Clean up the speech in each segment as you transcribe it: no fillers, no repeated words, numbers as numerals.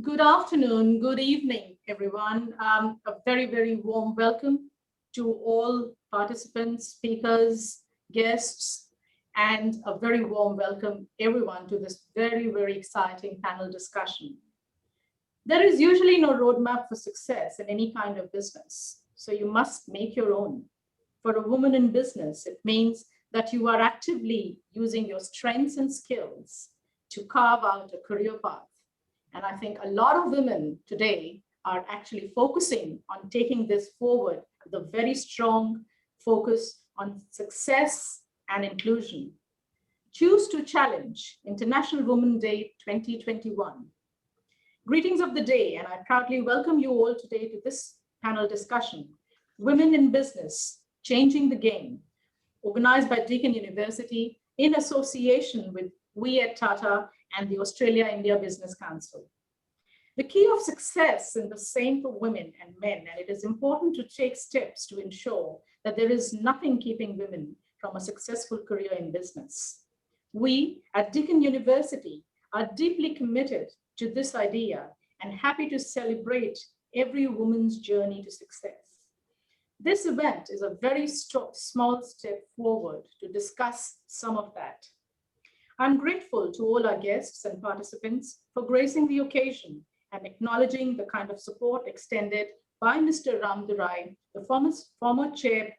Good afternoon, good evening, everyone. A very, very warm welcome to all participants, speakers, guests, and a very warm welcome, everyone, to this very, very exciting panel discussion. There is usually no roadmap for success in any kind of business, so you must make your own. For a woman in business, it means that you are actively using your strengths and skills to carve out a career path. And I think a lot of women today are actually focusing on taking this forward with a very strong focus on success and inclusion. Choose to Challenge International Women's Day 2021. Greetings of the day, and I proudly welcome you all today to this panel discussion, Women in Business, Changing the Game, organized by Deakin University in association with we at Tata and the Australia-India Business Council. The key of success is the same for women and men, and it is important to take steps to ensure that there is nothing keeping women from a successful career in business. We at Deakin University are deeply committed to this idea and happy to celebrate every woman's journey to success. This event is a very small step forward to discuss some of that. I'm grateful to all our guests and participants for gracing the occasion and acknowledging the kind of support extended by Mr. Ram Durai, the former chair,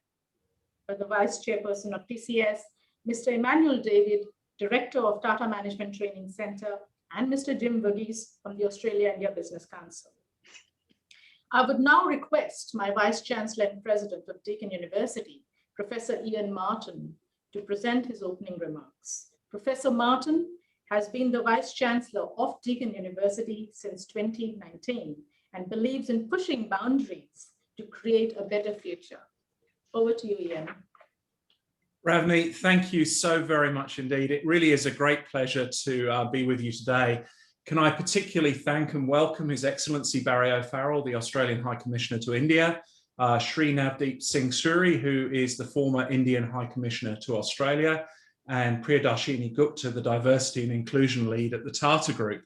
the vice chairperson of TCS, Mr. Emmanuel David, director of Tata Management Training Center, and Mr. Jim Verghese from the Australia-India Business Council. I would now request my Vice Chancellor and President of Deakin University, Professor Ian Martin, to present his opening remarks. Professor Martin has been the Vice Chancellor of Deakin University since 2019 and believes in pushing boundaries to create a better future. Over to you, Ian. Ravni, thank you so very much indeed. It really is a great pleasure to be with you today. Can I particularly thank and welcome His Excellency Barry O'Farrell, the Australian High Commissioner to India, Sri Navdeep Singh Suri, who is the former Indian High Commissioner to Australia, and Priyadarshini Gupta, the Diversity and Inclusion Lead at the Tata Group.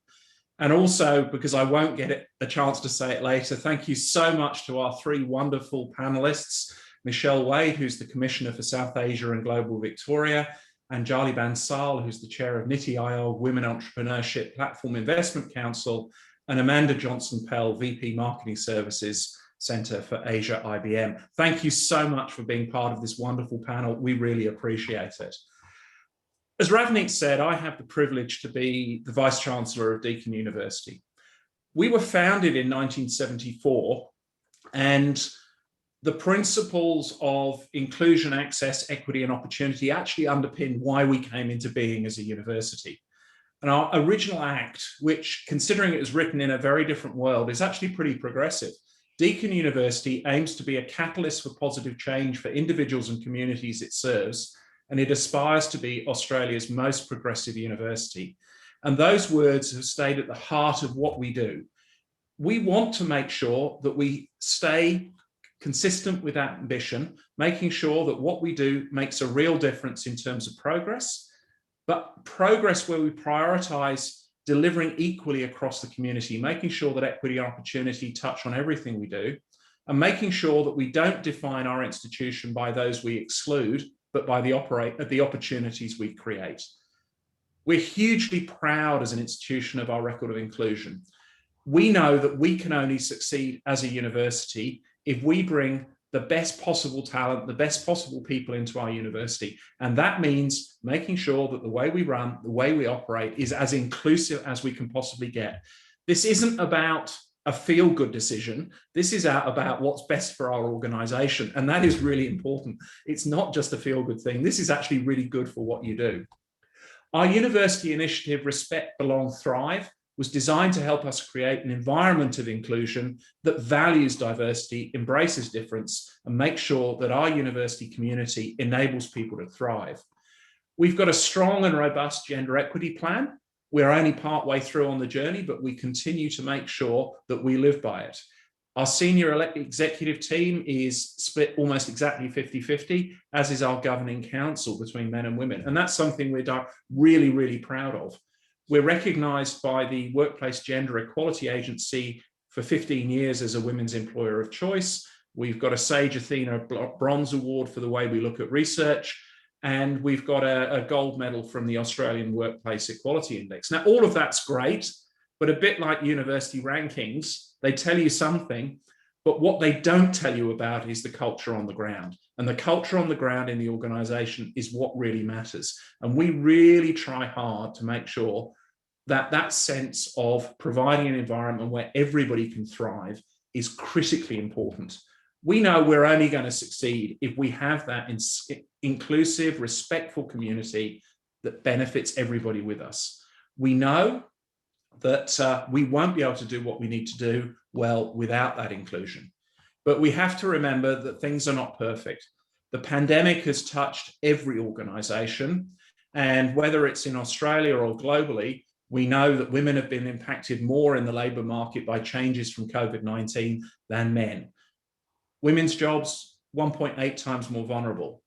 And also, because I won't get a chance to say it later, thank you so much to our three wonderful panelists, Michelle Wade, who's the Commissioner for South Asia and Global Victoria, and Jali Bansal, who's the Chair of Niti Aayog Women Entrepreneurship Platform Investment Council, and Amanda Johnson-Pell, VP Marketing Services Centre for Asia IBM. Thank you so much for being part of this wonderful panel. We really appreciate it. As Ravneet said, I have the privilege to be the Vice Chancellor of Deakin University. We were founded in 1974, and the principles of inclusion, access, equity, and opportunity actually underpin why we came into being as a university. And our original act, which, considering it was written in a very different world, is actually pretty progressive. Deakin University aims to be a catalyst for positive change for individuals and communities it serves, and it aspires to be Australia's most progressive university. And those words have stayed at the heart of what we do. We want to make sure that we stay consistent with that ambition, making sure that what we do makes a real difference in terms of progress, but progress where we prioritise delivering equally across the community, making sure that equity and opportunity touch on everything we do, and making sure that we don't define our institution by those we exclude, but by the opportunities we create. We're hugely proud as an institution of our record of inclusion. We know that we can only succeed as a university if we bring the best possible talent, the best possible people into our university. And that means making sure that the way we run, the way we operate is as inclusive as we can possibly get. This isn't about a feel-good decision. This is about what's best for our organization. And that is really important. It's not just a feel-good thing. This is actually really good for what you do. Our university initiative, Respect, Belong, Thrive, was designed to help us create an environment of inclusion that values diversity, embraces difference, and makes sure that our university community enables people to thrive. We've got a strong and robust gender equity plan. We're only partway through on the journey, but we continue to make sure that we live by it. Our senior executive team is split almost exactly 50-50, as is our governing council between men and women. And that's something we're really, really proud of. We're recognised by the Workplace Gender Equality Agency for 15 years as a women's employer of choice. We've got a Sage Athena Bronze Award for the way we look at research. And we've got a gold medal from the Australian Workplace Equality Index. Now, all of that's great, but a bit like university rankings, they tell you something, but what they don't tell you about is the culture on the ground. And the culture on the ground in the organisation is what really matters. And we really try hard to make sure that that sense of providing an environment where everybody can thrive is critically important. We know we're only going to succeed if we have that inclusive, respectful community that benefits everybody with us. We know that we won't be able to do what we need to do well without that inclusion. But we have to remember that things are not perfect. The pandemic has touched every organisation, and whether it's in Australia or globally, we know that women have been impacted more in the labour market by changes from COVID-19 than men. Women's jobs, 1.8 times more vulnerable.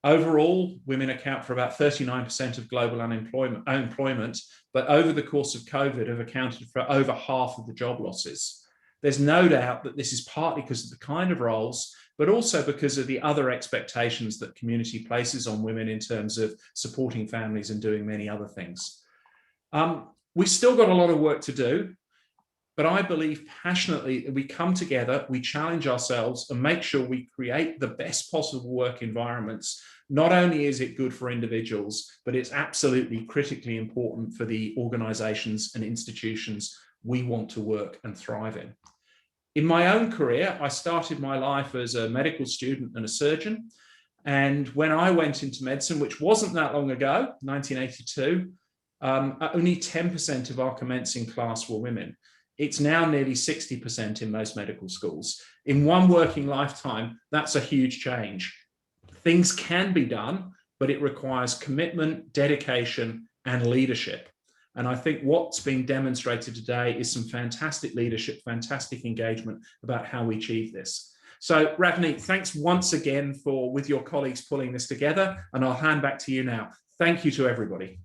Overall, women account for about 39% of global unemployment, but over the course of COVID have accounted for over half of the job losses. There's no doubt that this is partly because of the kind of roles, but also because of the other expectations that community places on women in terms of supporting families and doing many other things. We've still got a lot of work to do. But I believe passionately that we come together, we challenge ourselves and make sure we create the best possible work environments. Not only is it good for individuals, but it's absolutely critically important for the organisations and institutions we want to work and thrive in. In my own career, I started my life as a medical student and a surgeon. And when I went into medicine, which wasn't that long ago, 1982, only 10% of our commencing class were women. It's now nearly 60% in most medical schools. In one working lifetime, that's a huge change. Things can be done, but it requires commitment, dedication, and leadership. And I think what's being demonstrated today is some fantastic leadership, fantastic engagement about how we achieve this. So Ravneet, thanks once again with your colleagues pulling this together, and I'll hand back to you now. Thank you to everybody.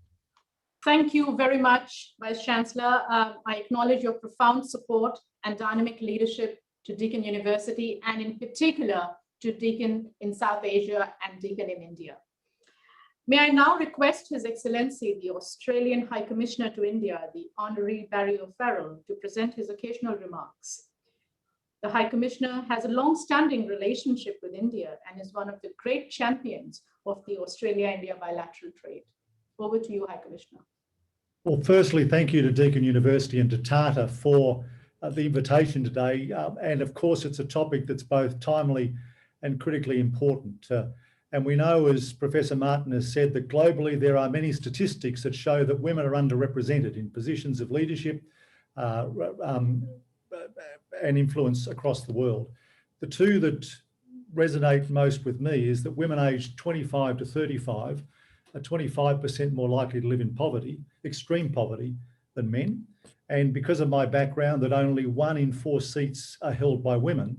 Thank you very much, Vice Chancellor. I acknowledge your profound support and dynamic leadership to Deakin University, and in particular to Deakin in South Asia and Deakin in India. May I now request His Excellency, the Australian High Commissioner to India, the Honorary Barry O'Farrell, to present his occasional remarks. The High Commissioner has a long-standing relationship with India and is one of the great champions of the Australia-India bilateral trade. Over to you, High Commissioner. Well, firstly, thank you to Deakin University and to Tata for the invitation today. And of course, it's a topic that's both timely and critically important. And we know, as Professor Martin has said, that globally there are many statistics that show that women are underrepresented in positions of leadership and influence across the world. The two that resonate most with me is that women aged 25 to 35 are 25% more likely to live in poverty, extreme poverty, than men. And because of my background, that only 1 in 4 seats are held by women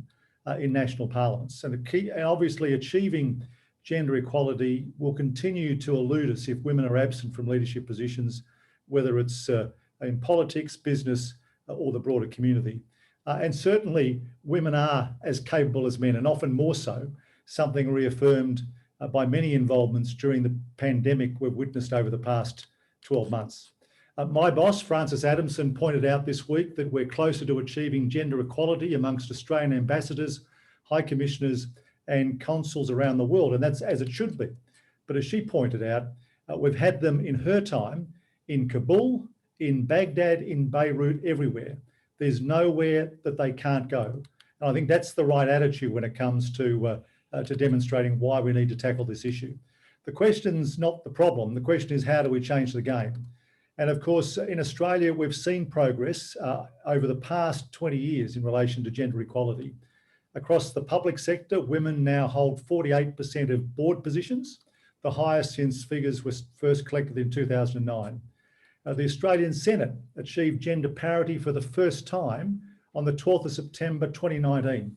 in national parliaments. And obviously achieving gender equality will continue to elude us if women are absent from leadership positions, whether it's in politics, business, or the broader community. And certainly women are as capable as men, and often more so, something reaffirmed by many involvements during the pandemic we've witnessed over the past 12 months. My boss, Francis Adamson, pointed out this week that we're closer to achieving gender equality amongst Australian ambassadors, high commissioners, and consuls around the world, and that's as it should be. But as she pointed out, we've had them in her time in Kabul, in Baghdad, in Beirut, everywhere. There's nowhere that they can't go. And I think that's the right attitude when it comes to demonstrating why we need to tackle this issue. The question's not the problem. The question is, how do we change the game? And of course, in Australia, we've seen progress over the past 20 years in relation to gender equality. Across the public sector, women now hold 48% of board positions, the highest since figures were first collected in 2009. The Australian Senate achieved gender parity for the first time on the 12th of September 2019.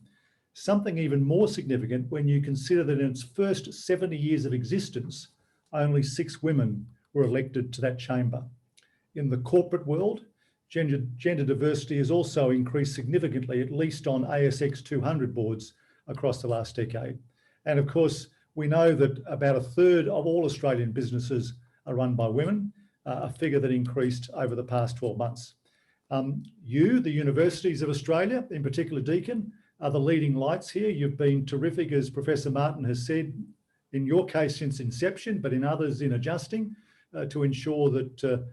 Something even more significant when you consider that in its first 70 years of existence, only 6 women were elected to that chamber. In the corporate world, gender diversity has also increased significantly, at least on ASX 200 boards across the last decade. And of course, we know that about a third of all Australian businesses are run by women, a figure that increased over the past 12 months. You, the universities of Australia, in particular Deakin, are the leading lights here. You've been terrific, as Professor Martin has said, in your case since inception, but in others in adjusting to ensure that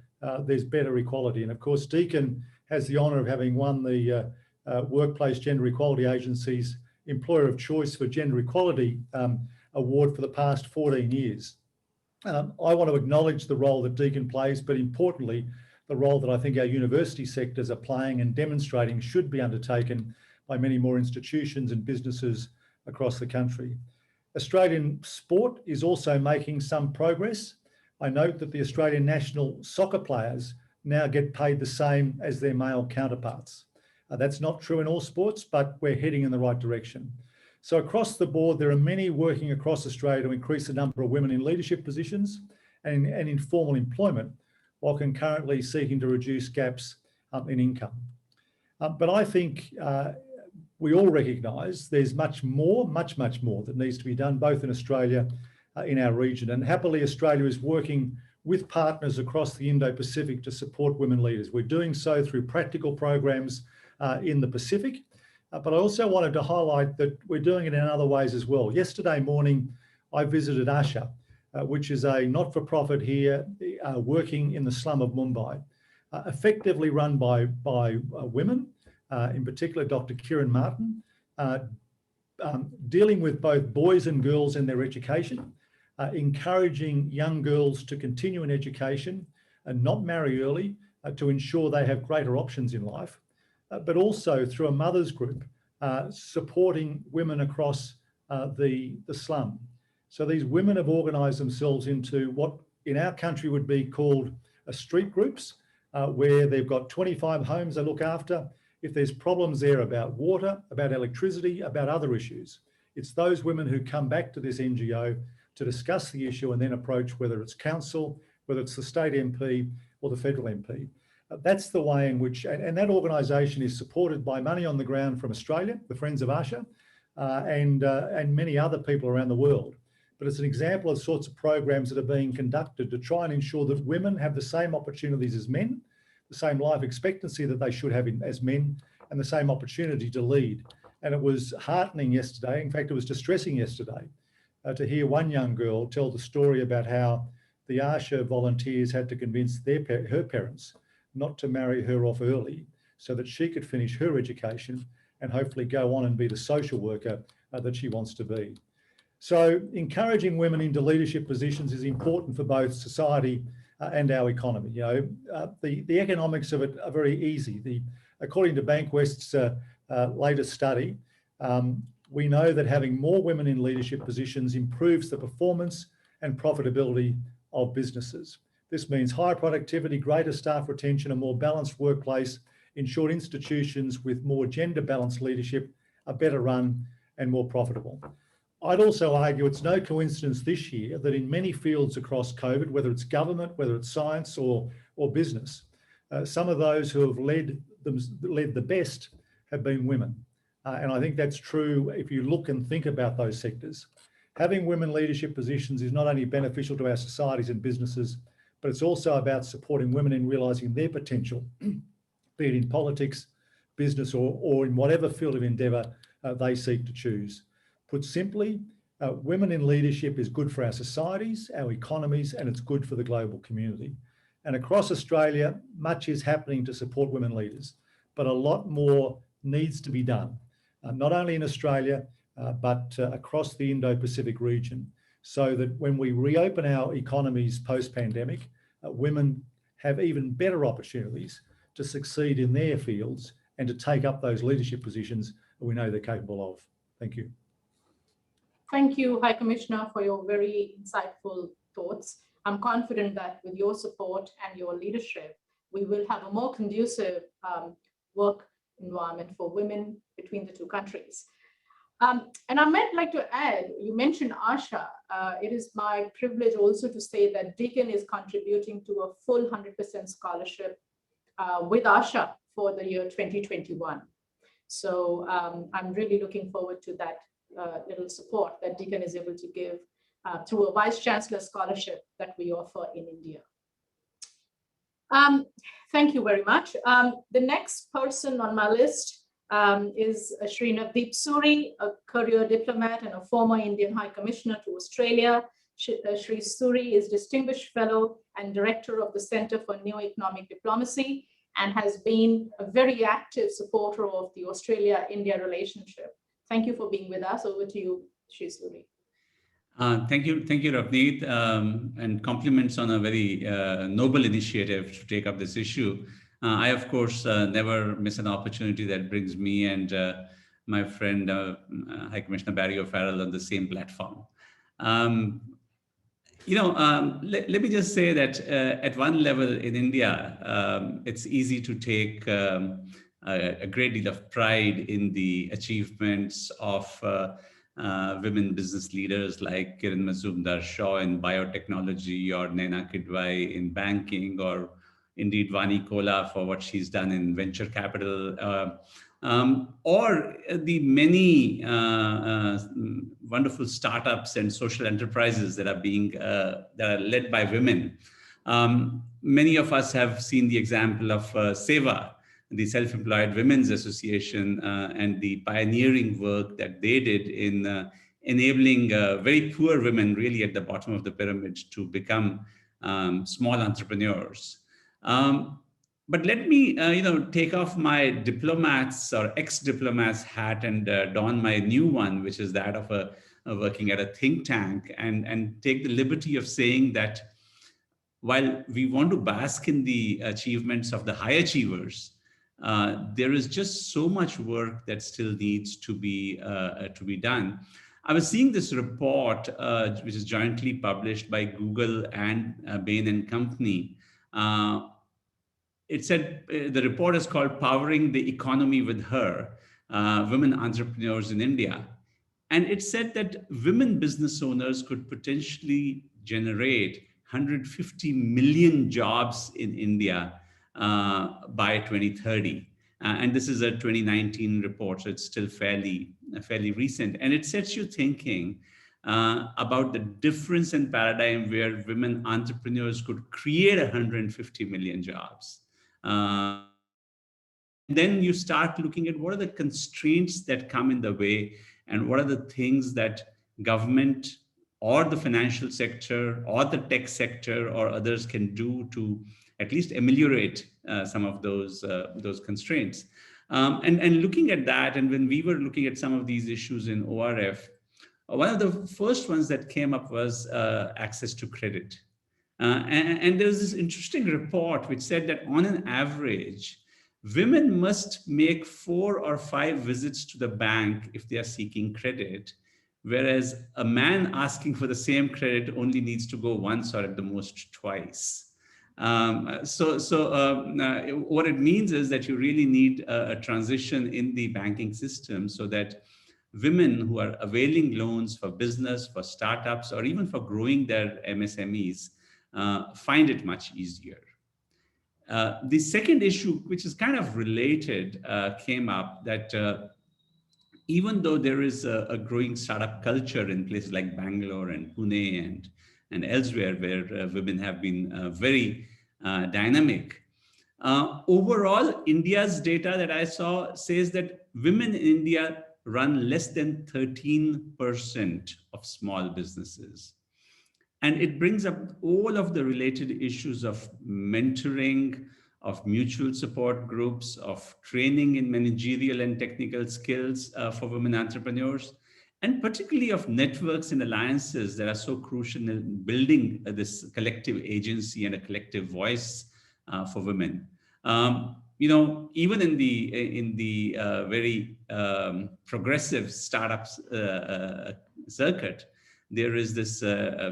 there's better equality. And of course, Deakin has the honour of having won the Workplace Gender Equality Agency's Employer of Choice for Gender Equality award for the past 14 years. I want to acknowledge the role that Deakin plays, but importantly, the role that I think our university sectors are playing and demonstrating should be undertaken by many more institutions and businesses across the country. Australian sport is also making some progress. I note that the Australian national soccer players now get paid the same as their male counterparts. That's not true in all sports, but we're heading in the right direction. So across the board, there are many working across Australia to increase the number of women in leadership positions and in formal employment, while concurrently seeking to reduce gaps in income. But I think we all recognise there's much more that needs to be done, both in Australia, in our region. And happily, Australia is working with partners across the Indo-Pacific to support women leaders. We're doing so through practical programs in the Pacific. But I also wanted to highlight that we're doing it in other ways as well. Yesterday morning, I visited Asha, which is a not-for-profit here working in the slum of Mumbai, effectively run by women, in particular Dr. Kiran Martin, dealing with both boys and girls in their education, encouraging young girls to continue in education and not marry early to ensure they have greater options in life, but also through a mothers group supporting women across the slum. So these women have organised themselves into what in our country would be called street groups, where they've got 25 homes they look after. If there's problems there about water, about electricity, about other issues, it's those women who come back to this NGO to discuss the issue and then approach whether it's council, whether it's the state MP or the federal MP. That's the way in which, and that organisation is supported by money on the ground from Australia, the Friends of Asha, and many other people around the world. But it's an example of sorts of programs that are being conducted to try and ensure that women have the same opportunities as men, the same life expectancy that they should have as men, and the same opportunity to lead. And it was heartening yesterday, in fact, it was distressing yesterday, to hear one young girl tell the story about how the Asha volunteers had to convince her parents not to marry her off early so that she could finish her education and hopefully go on and be the social worker that she wants to be. So encouraging women into leadership positions is important for both society and our economy. You know, the economics of it are very easy. According to Bankwest's latest study, we know that having more women in leadership positions improves the performance and profitability of businesses. This means higher productivity, greater staff retention, a more balanced workplace, ensure institutions with more gender-balanced leadership are better run and more profitable. I'd also argue it's no coincidence this year that in many fields across COVID, whether it's government, whether it's science or business, some of those who have led the best have been women. And I think that's true if you look and think about those sectors. Having women leadership positions is not only beneficial to our societies and businesses, but it's also about supporting women in realising their potential, be it in politics, business, or in whatever field of endeavour they seek to choose. Put simply, women in leadership is good for our societies, our economies, and it's good for the global community. And across Australia, much is happening to support women leaders, but a lot more needs to be done, not only in Australia, but across the Indo-Pacific region, so that when we reopen our economies post-pandemic, women have even better opportunities to succeed in their fields and to take up those leadership positions that we know they're capable of. Thank you. Thank you, High Commissioner, for your very insightful thoughts. I'm confident that with your support and your leadership, we will have a more conducive work environment for women between the two countries. And I might like to add, you mentioned Asha. It is my privilege also to say that Deakin is contributing to a full 100% scholarship with Asha for the year 2021. So I'm really looking forward to that little support that Deakin is able to give through a Vice Chancellor scholarship that we offer in India. Thank you very much. The next person on my list is Shri Navdeep Suri, a career diplomat and a former Indian High Commissioner to Australia. Shri Suri is Distinguished Fellow and Director of the Center for New Economic Diplomacy and has been a very active supporter of the Australia-India relationship. Thank you for being with us. Over to you, Shri Suri. Thank you, Ravneet, and compliments on a very noble initiative to take up this issue. I, of course, never miss an opportunity that brings me and my friend, High Commissioner Barry O'Farrell on the same platform. Let me just say that at one level in India, it's easy to take a great deal of pride in the achievements of women business leaders like Kiran Mazumdar-Shaw in biotechnology, or Naina Kidwai in banking, or indeed Vani Kola for what she's done in venture capital, or the many wonderful startups and social enterprises that are being that are led by women. Many of us have seen the example of SEVA, the Self-Employed Women's Association, and the pioneering work that they did in enabling very poor women, really at the bottom of the pyramid, to become small entrepreneurs. But let me, take off my diplomats or ex-diplomats hat and don my new one, which is that of working at a think tank, and take the liberty of saying that while we want to bask in the achievements of the high achievers, there is just so much work that still needs to be done. I was seeing this report, which is jointly published by Google and Bain and Company. It said, the report is called Powering the Economy with Her, Women Entrepreneurs in India. And it said that women business owners could potentially generate 150 million jobs in India by 2030. And this is a 2019 report, so it's still fairly recent. And it sets you thinking about the difference in paradigm where women entrepreneurs could create 150 million jobs. Then you start looking at what are the constraints that come in the way, and what are the things that government or the financial sector or the tech sector or others can do to at least ameliorate some of those constraints. And looking at that, and when we were looking at some of these issues in ORF, one of the first ones that came up was access to credit. And there was this interesting report which said that on an average, women must make 4 or 5 visits to the bank if they are seeking credit, whereas a man asking for the same credit only needs to go once or at the most twice. What it means is that you really need a transition in the banking system so that women who are availing loans for business, for startups, or even for growing their MSMEs find it much easier. The second issue, which is kind of related, came up that even though there is a growing startup culture in places like Bangalore and Pune and elsewhere where women have been very dynamic, overall, India's data that I saw says that women in India run less than 13% of small businesses. And it brings up all of the related issues of mentoring, of mutual support groups, of training in managerial and technical skills for women entrepreneurs, and particularly of networks and alliances that are so crucial in building this collective agency and a collective voice for women. Even in the very progressive startups circuit, there is this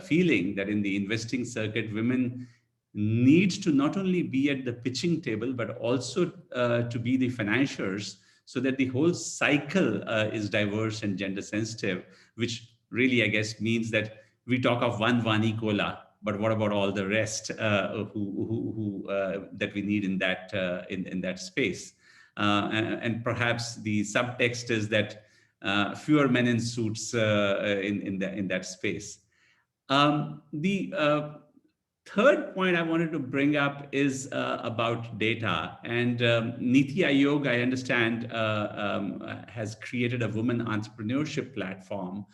feeling that in the investing circuit, women need to not only be at the pitching table, but also to be the financiers so that the whole cycle is diverse and gender sensitive, which really, I guess, means that we talk of one Vani Kola, but what about all the rest that we need in that space? And perhaps the subtext is that fewer men in suits in that space. The third point I wanted to bring up is about data. And Niti Aayog, I understand, has created a women entrepreneurship platform,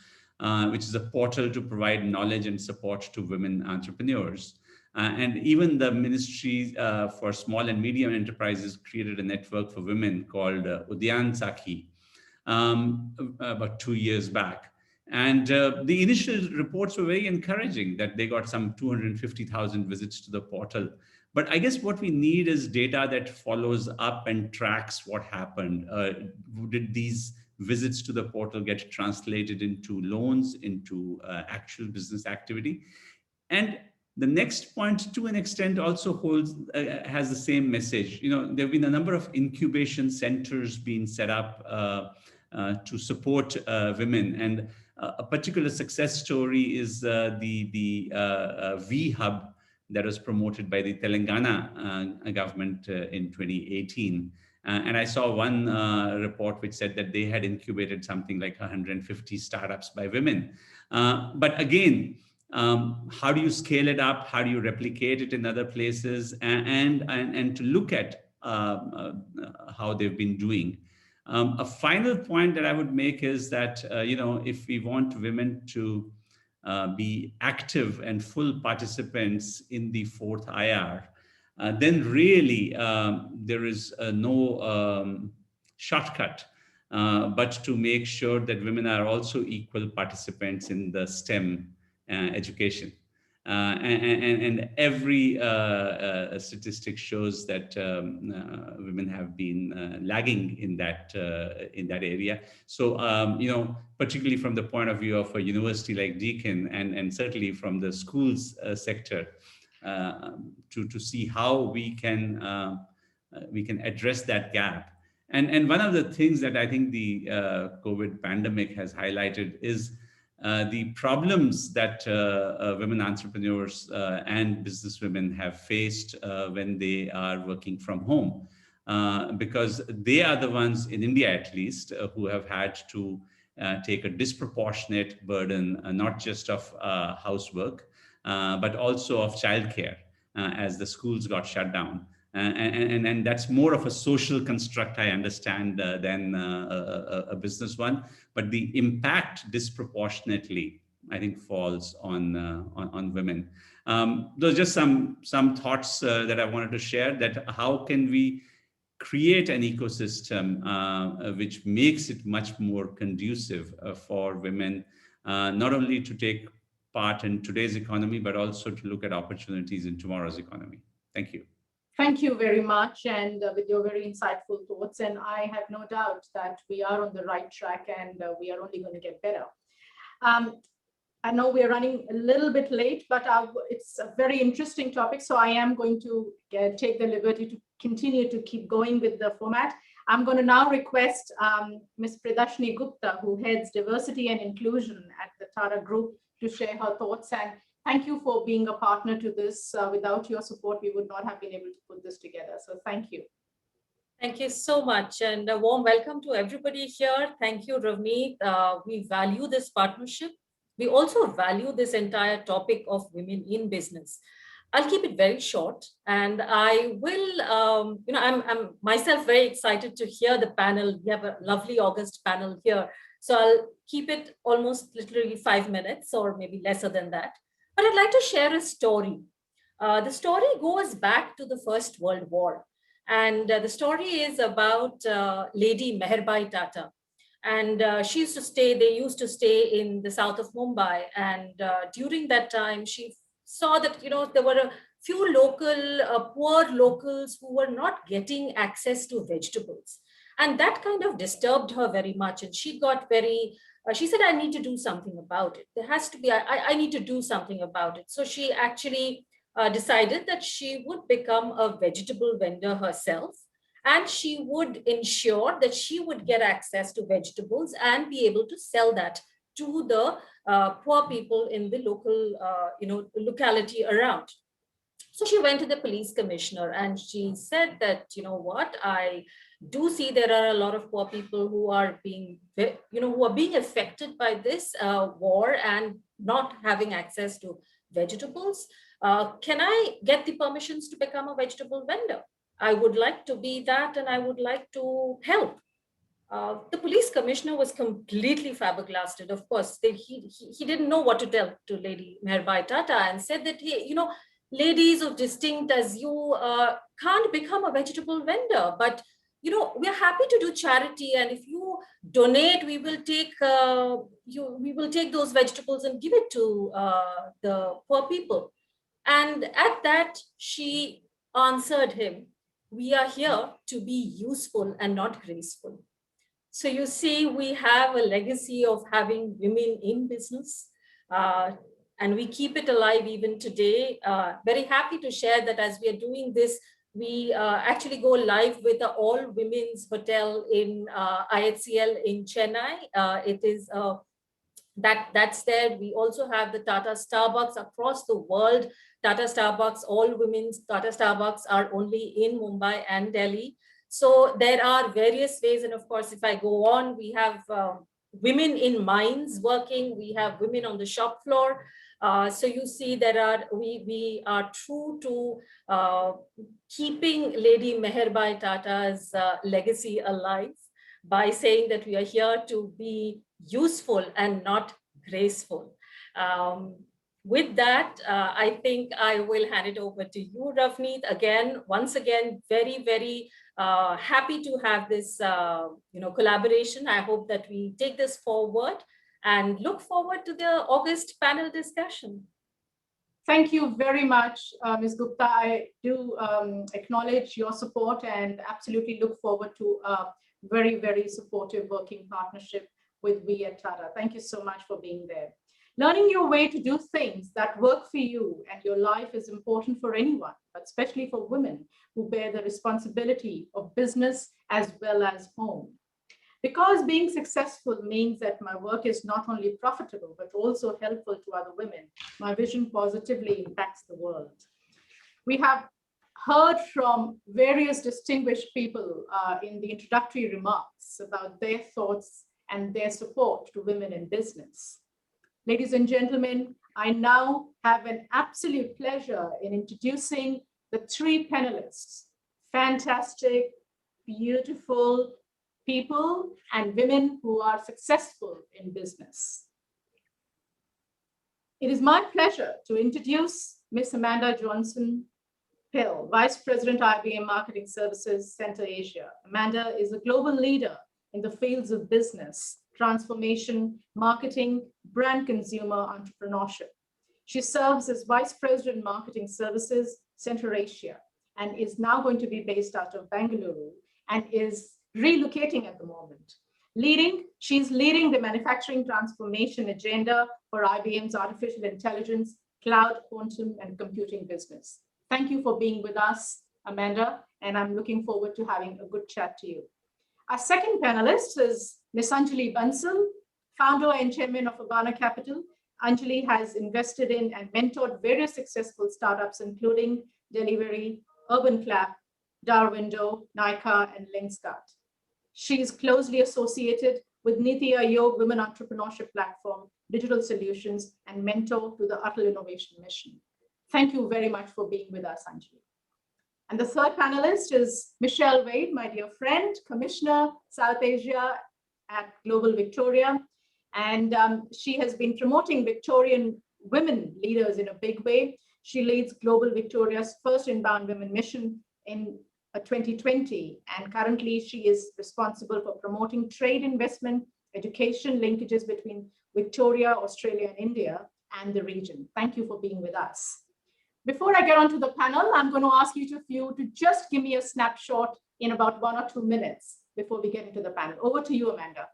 which is a portal to provide knowledge and support to women entrepreneurs. And even the Ministry for Small and Medium Enterprises created a network for women called Udyan Sakhi about 2 years back. And the initial reports were very encouraging that they got some 250,000 visits to the portal. But I guess what we need is data that follows up and tracks what happened. Did these visits to the portal get translated into loans, into actual business activity? And the next point, to an extent, also has the same message. You know, there have been a number of incubation centers being set up to support women, and a particular success story is the V Hub that was promoted by the Telangana government in 2018. And I saw one report which said that they had incubated something like 150 startups by women. But again, how do you scale it up? How do you replicate it in other places? And to look at how they've been doing. A final point that I would make is that, if we want women to be active and full participants in the fourth IR, then really there is no shortcut, but to make sure that women are also equal participants in the STEM education. And every statistic shows that women have been lagging in that area. So, particularly from the point of view of a university like Deakin, and certainly from the schools sector, to see how we can address that gap. And one of the things that I think the COVID pandemic has highlighted is the problems that women entrepreneurs and businesswomen have faced when they are working from home, because they are the ones, in India at least, who have had to take a disproportionate burden, not just of housework, but also of childcare as the schools got shut down. And that's more of a social construct, I understand, than a business one. But the impact disproportionately, I think, falls on women. Those are just some thoughts that I wanted to share, that how can we create an ecosystem which makes it much more conducive for women, not only to take part in today's economy, but also to look at opportunities in tomorrow's economy. Thank you. Thank you very much, and with your very insightful thoughts. And I have no doubt that we are on the right track, and we are only going to get better. I know we are running a little bit late, but it's a very interesting topic. So I am going to take the liberty to continue to keep going with the format. I'm going to now request Ms. Pridashni Gupta, who heads Diversity and Inclusion at the Tata Group, to share her thoughts. And thank you for being a partner to this. Without your support, we would not have been able to put this together. So thank you. Thank you so much, and a warm welcome to everybody here. Thank you, Ravneet. We value this partnership. We also value this entire topic of women in business. I'll keep it very short, and I will, I'm myself very excited to hear the panel. We have a lovely August panel here. So I'll keep it almost literally 5 minutes or maybe lesser than that. But I'd like to share a story. The story goes back to the First World War. And the story is about Lady Meherbai Tata. And they used to stay in the south of Mumbai. And during that time, she saw that, there were a few poor locals who were not getting access to vegetables. And that kind of disturbed her very much. And she got she said, I need to do something about it. There has to be, I need to do something about it. So she actually decided that she would become a vegetable vendor herself. and she would ensure that she would get access to vegetables and be able to sell that to the poor people in the local, locality around. So she went to the police commissioner and she said that, you know what, I do see there are a lot of poor people who are being, who are being affected by this war and not having access to vegetables. Can I get the permissions to become a vegetable vendor? I would like to be that and I would like to help. The police commissioner was completely flabbergasted. Of course, he didn't know what to tell to Lady Meherbai Tata and said that, hey, ladies of distinct as you can't become a vegetable vendor, but we're happy to do charity, and if you donate, we will take those vegetables and give it to the poor people. And at that, she answered him, we are here to be useful and not graceful. So you see, we have a legacy of having women in business, and we keep it alive even today. Very happy to share that as we are doing this, we actually go live with the all women's hotel in IHCL in Chennai. It is that's there. We also have the Tata Starbucks across the world. Tata Starbucks, all women's Tata Starbucks are only in Mumbai and Delhi. So there are various ways. And of course, if I go on, we have women in mines working. We have women on the shop floor. So you see, we are true to keeping Lady Meherbai Tata's legacy alive by saying that we are here to be useful and not graceful. With that, I think I will hand it over to you, Ravneet. Once again, very, very happy to have this collaboration. I hope that we take this forward and look forward to the August panel discussion. Thank you very much, Ms. Gupta. I do acknowledge your support and absolutely look forward to a very, very supportive working partnership with we at Tata. Thank you so much for being there. Learning your way to do things that work for you and your life is important for anyone, but especially for women who bear the responsibility of business as well as home. Because being successful means that my work is not only profitable, but also helpful to other women, my vision positively impacts the world. We have heard from various distinguished people in the introductory remarks about their thoughts and their support to women in business. Ladies and gentlemen, I now have an absolute pleasure in introducing the three panelists, fantastic, beautiful people and women who are successful in business. It is my pleasure to introduce Ms. Amanda Johnson-Hill, Vice President, IBM Marketing Services Center Asia. Amanda is a global leader in the fields of business, transformation, marketing, brand consumer entrepreneurship. She serves as Vice President, Marketing Services Center Asia, and is now going to be based out of Bangalore and is relocating at the moment. She's leading the manufacturing transformation agenda for IBM's artificial intelligence, cloud, quantum, and computing business. Thank you for being with us, Amanda, and I'm looking forward to having a good chat to you. Our second panelist is Ms. Anjali Bansal, founder and chairman of Urbana Capital. Anjali has invested in and mentored various successful startups, including Delivery, Urban Clap, Darwindow, Nykaa, and Linkscart. She is closely associated with Niti Aayog Women Entrepreneurship Platform, Digital Solutions, and mentor to the Atal Innovation Mission. Thank you very much for being with us, Anjali. And the third panelist is Michelle Wade, my dear friend, Commissioner, South Asia at Global Victoria. And she has been promoting Victorian women leaders in a big way. She leads Global Victoria's first inbound women mission in 2020. And currently she is responsible for promoting trade, investment, education linkages between Victoria, Australia, and India, and the region. Thank you for being with us. Before I get onto the panel, I'm going to ask you to just give me a snapshot in about 1 or 2 minutes before we get into the panel. Over to you, Amanda.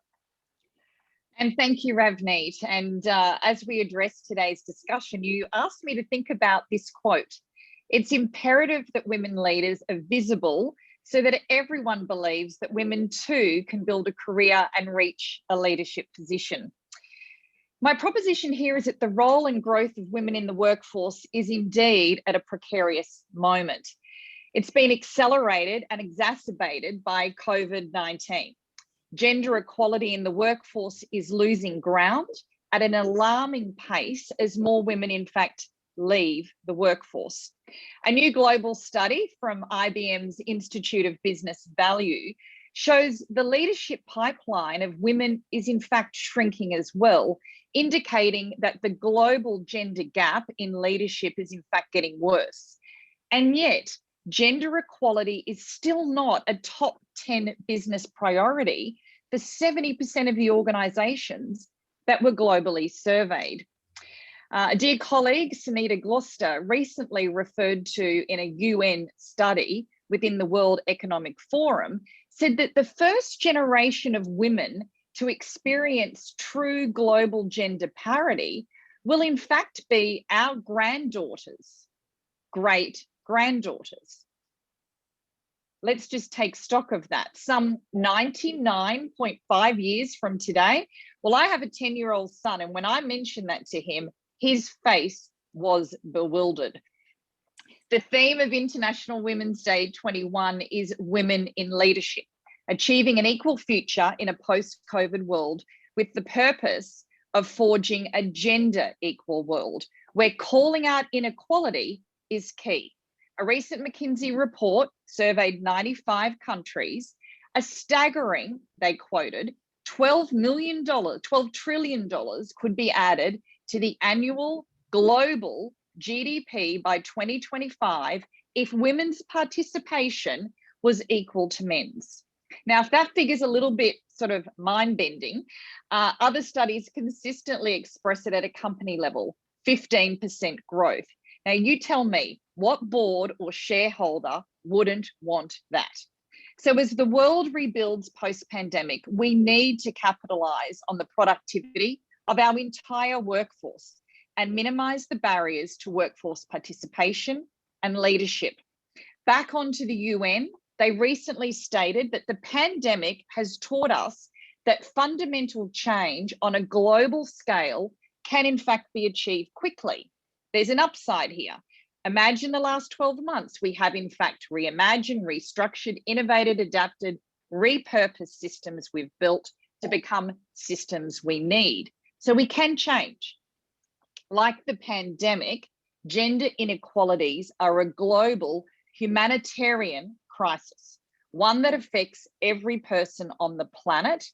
And thank you, Ravneet. And as we address today's discussion, you asked me to think about this quote. It's imperative that women leaders are visible so that everyone believes that women too can build a career and reach a leadership position. My proposition here is that the role and growth of women in the workforce is indeed at a precarious moment. It's been accelerated and exacerbated by COVID-19. Gender equality in the workforce is losing ground at an alarming pace as more women, in fact, leave the workforce. A new global study from IBM's Institute of Business Value shows the leadership pipeline of women is in fact shrinking as well, indicating that the global gender gap in leadership is in fact getting worse. And yet, gender equality is still not a top 10 business priority for 70% of the organisations that were globally surveyed. A dear colleague, Sunita Gloucester, recently referred to in a UN study within the World Economic Forum, said that the first generation of women to experience true global gender parity will in fact be our granddaughters, great-granddaughters. Let's just take stock of that. Some 99.5 years from today. Well, I have a 10-year-old son, and when I mentioned that to him, his face was bewildered. The theme of International Women's Day 21 is Women in Leadership, achieving an equal future in a post-COVID world with the purpose of forging a gender equal world where calling out inequality is key. A recent McKinsey report surveyed 95 countries, a staggering, they quoted, $12 trillion could be added to the annual global GDP by 2025 if women's participation was equal to men's. Now, if that figure's a little bit sort of mind-bending, other studies consistently express it at a company level, 15% growth. Now, you tell me, what board or shareholder wouldn't want that? So as the world rebuilds post-pandemic, we need to capitalise on the productivity of our entire workforce and minimise the barriers to workforce participation and leadership. Back onto the UN, they recently stated that the pandemic has taught us that fundamental change on a global scale can in fact be achieved quickly. There's an upside here. Imagine the last 12 months, we have in fact reimagined, restructured, innovated, adapted, repurposed systems we've built to become systems we need. So we can change. Like the pandemic, gender inequalities are a global humanitarian crisis, one that affects every person on the planet.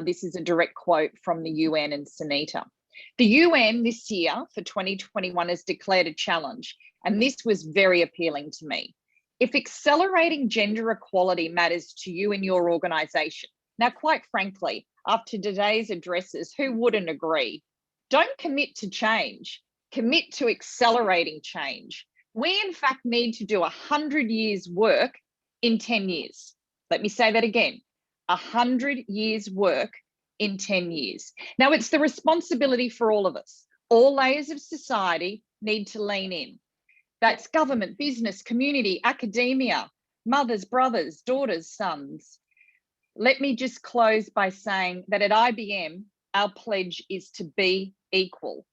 This is a direct quote from the UN and Sunita. The UN this year for 2021 has declared a challenge, and this was very appealing to me. If accelerating gender equality matters to you and your organisation, now quite frankly, after today's addresses, who wouldn't agree? Don't commit to change, commit to accelerating change. We in fact need to do 100 years work in 10 years. Let me say that again, 100 years work in 10 years. Now it's the responsibility for all of us. All layers of society need to lean in. That's government, business, community, academia, mothers, brothers, daughters, sons. Let me just close by saying that at IBM, our pledge is to be equal,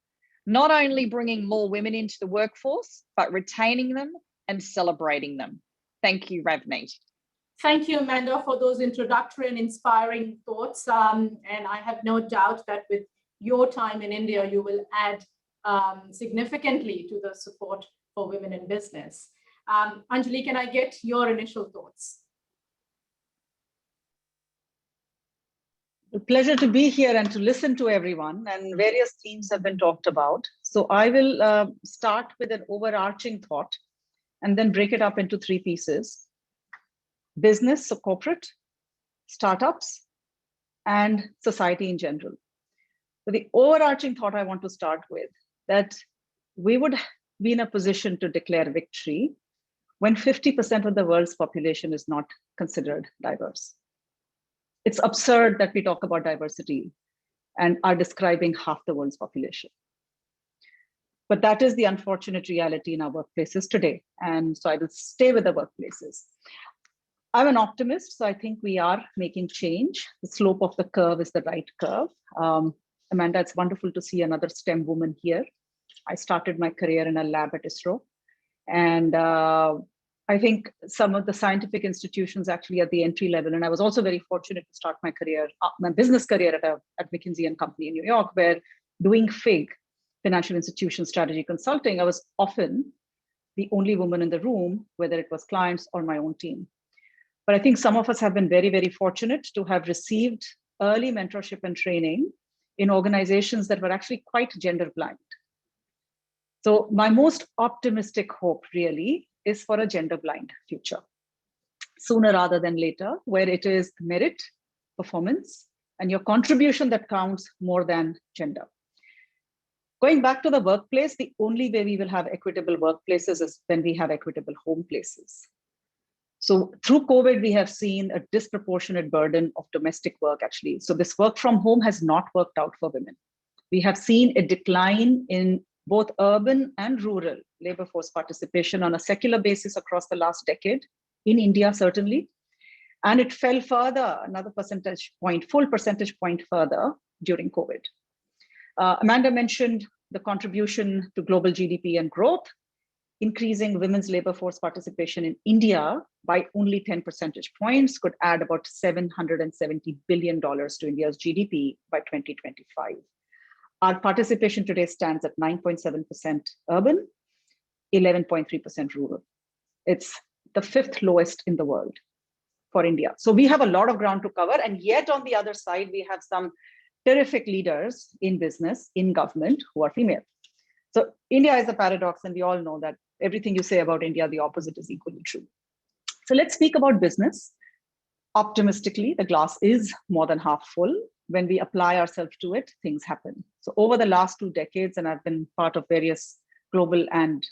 not only bringing more women into the workforce, but retaining them and celebrating them. Thank you, Ravneet. Thank you, Amanda, for those introductory and inspiring thoughts. And I have no doubt that with your time in India, you will add significantly to the support for women in business. Anjali, can I get your initial thoughts? A pleasure to be here and to listen to everyone, and various themes have been talked about. So I will start with an overarching thought and then break it up into three pieces: business, so corporate, startups, and society in general. So the overarching thought I want to start with, that we would be in a position to declare victory when 50% of the world's population is not considered diverse. It's absurd that we talk about diversity and are describing half the world's population. But that is the unfortunate reality in our workplaces today. And so I will stay with the workplaces. I'm an optimist, so I think we are making change. The slope of the curve is the right curve. Amanda, it's wonderful to see another STEM woman here. I started my career in a lab at ISRO. And I think some of the scientific institutions actually at the entry level, and I was also very fortunate to start my career, my business career at McKinsey & Company in New York, where doing FIG, Financial Institution Strategy Consulting, I was often the only woman in the room, whether it was clients or my own team. But I think some of us have been very, very fortunate to have received early mentorship and training in organizations that were actually quite gender blind. So my most optimistic hope really is for a gender blind future, sooner rather than later, where it is merit, performance, and your contribution that counts more than gender. Going back to the workplace, the only way we will have equitable workplaces is when we have equitable home places. So through COVID, we have seen a disproportionate burden of domestic work actually. So this work from home has not worked out for women. We have seen a decline in both urban and rural labor force participation on a secular basis across the last decade, in India certainly. And it fell further, another percentage point, full percentage point further during COVID. Amanda mentioned the contribution to global GDP and growth. Increasing women's labor force participation in India by only 10 percentage points could add about $770 billion to India's GDP by 2025. Our participation today stands at 9.7% urban, 11.3% rural. It's the 5th lowest in the world for India. So we have a lot of ground to cover. And yet on the other side, we have some terrific leaders in business, in government who are female. So India is a paradox, and we all know that everything you say about India, the opposite is equally true. So let's speak about business. Optimistically, the glass is more than half full. When we apply ourselves to it, things happen. So over the last 2 decades, and I've been part of various global and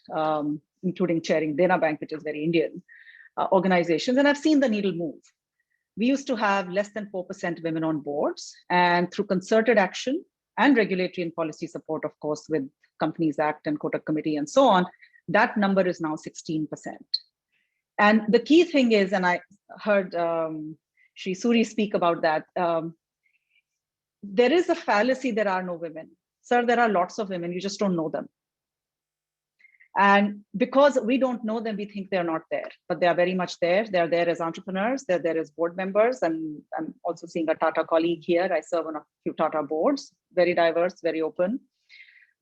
including chairing Dena Bank, which is very Indian, organizations, and I've seen the needle move. We used to have less than 4% women on boards, and through concerted action and regulatory and policy support, of course, with Companies Act and Kotak Committee and so on, that number is now 16%. And the key thing is, and I heard Shri Suri speak about that, there is a fallacy there are no women. Sir, there are lots of women, you just don't know them. And because we don't know them, we think they're not there, but they are very much there. They're there as entrepreneurs, they're there as board members, and I'm also seeing a Tata colleague here. I serve on a few Tata boards, very diverse, very open.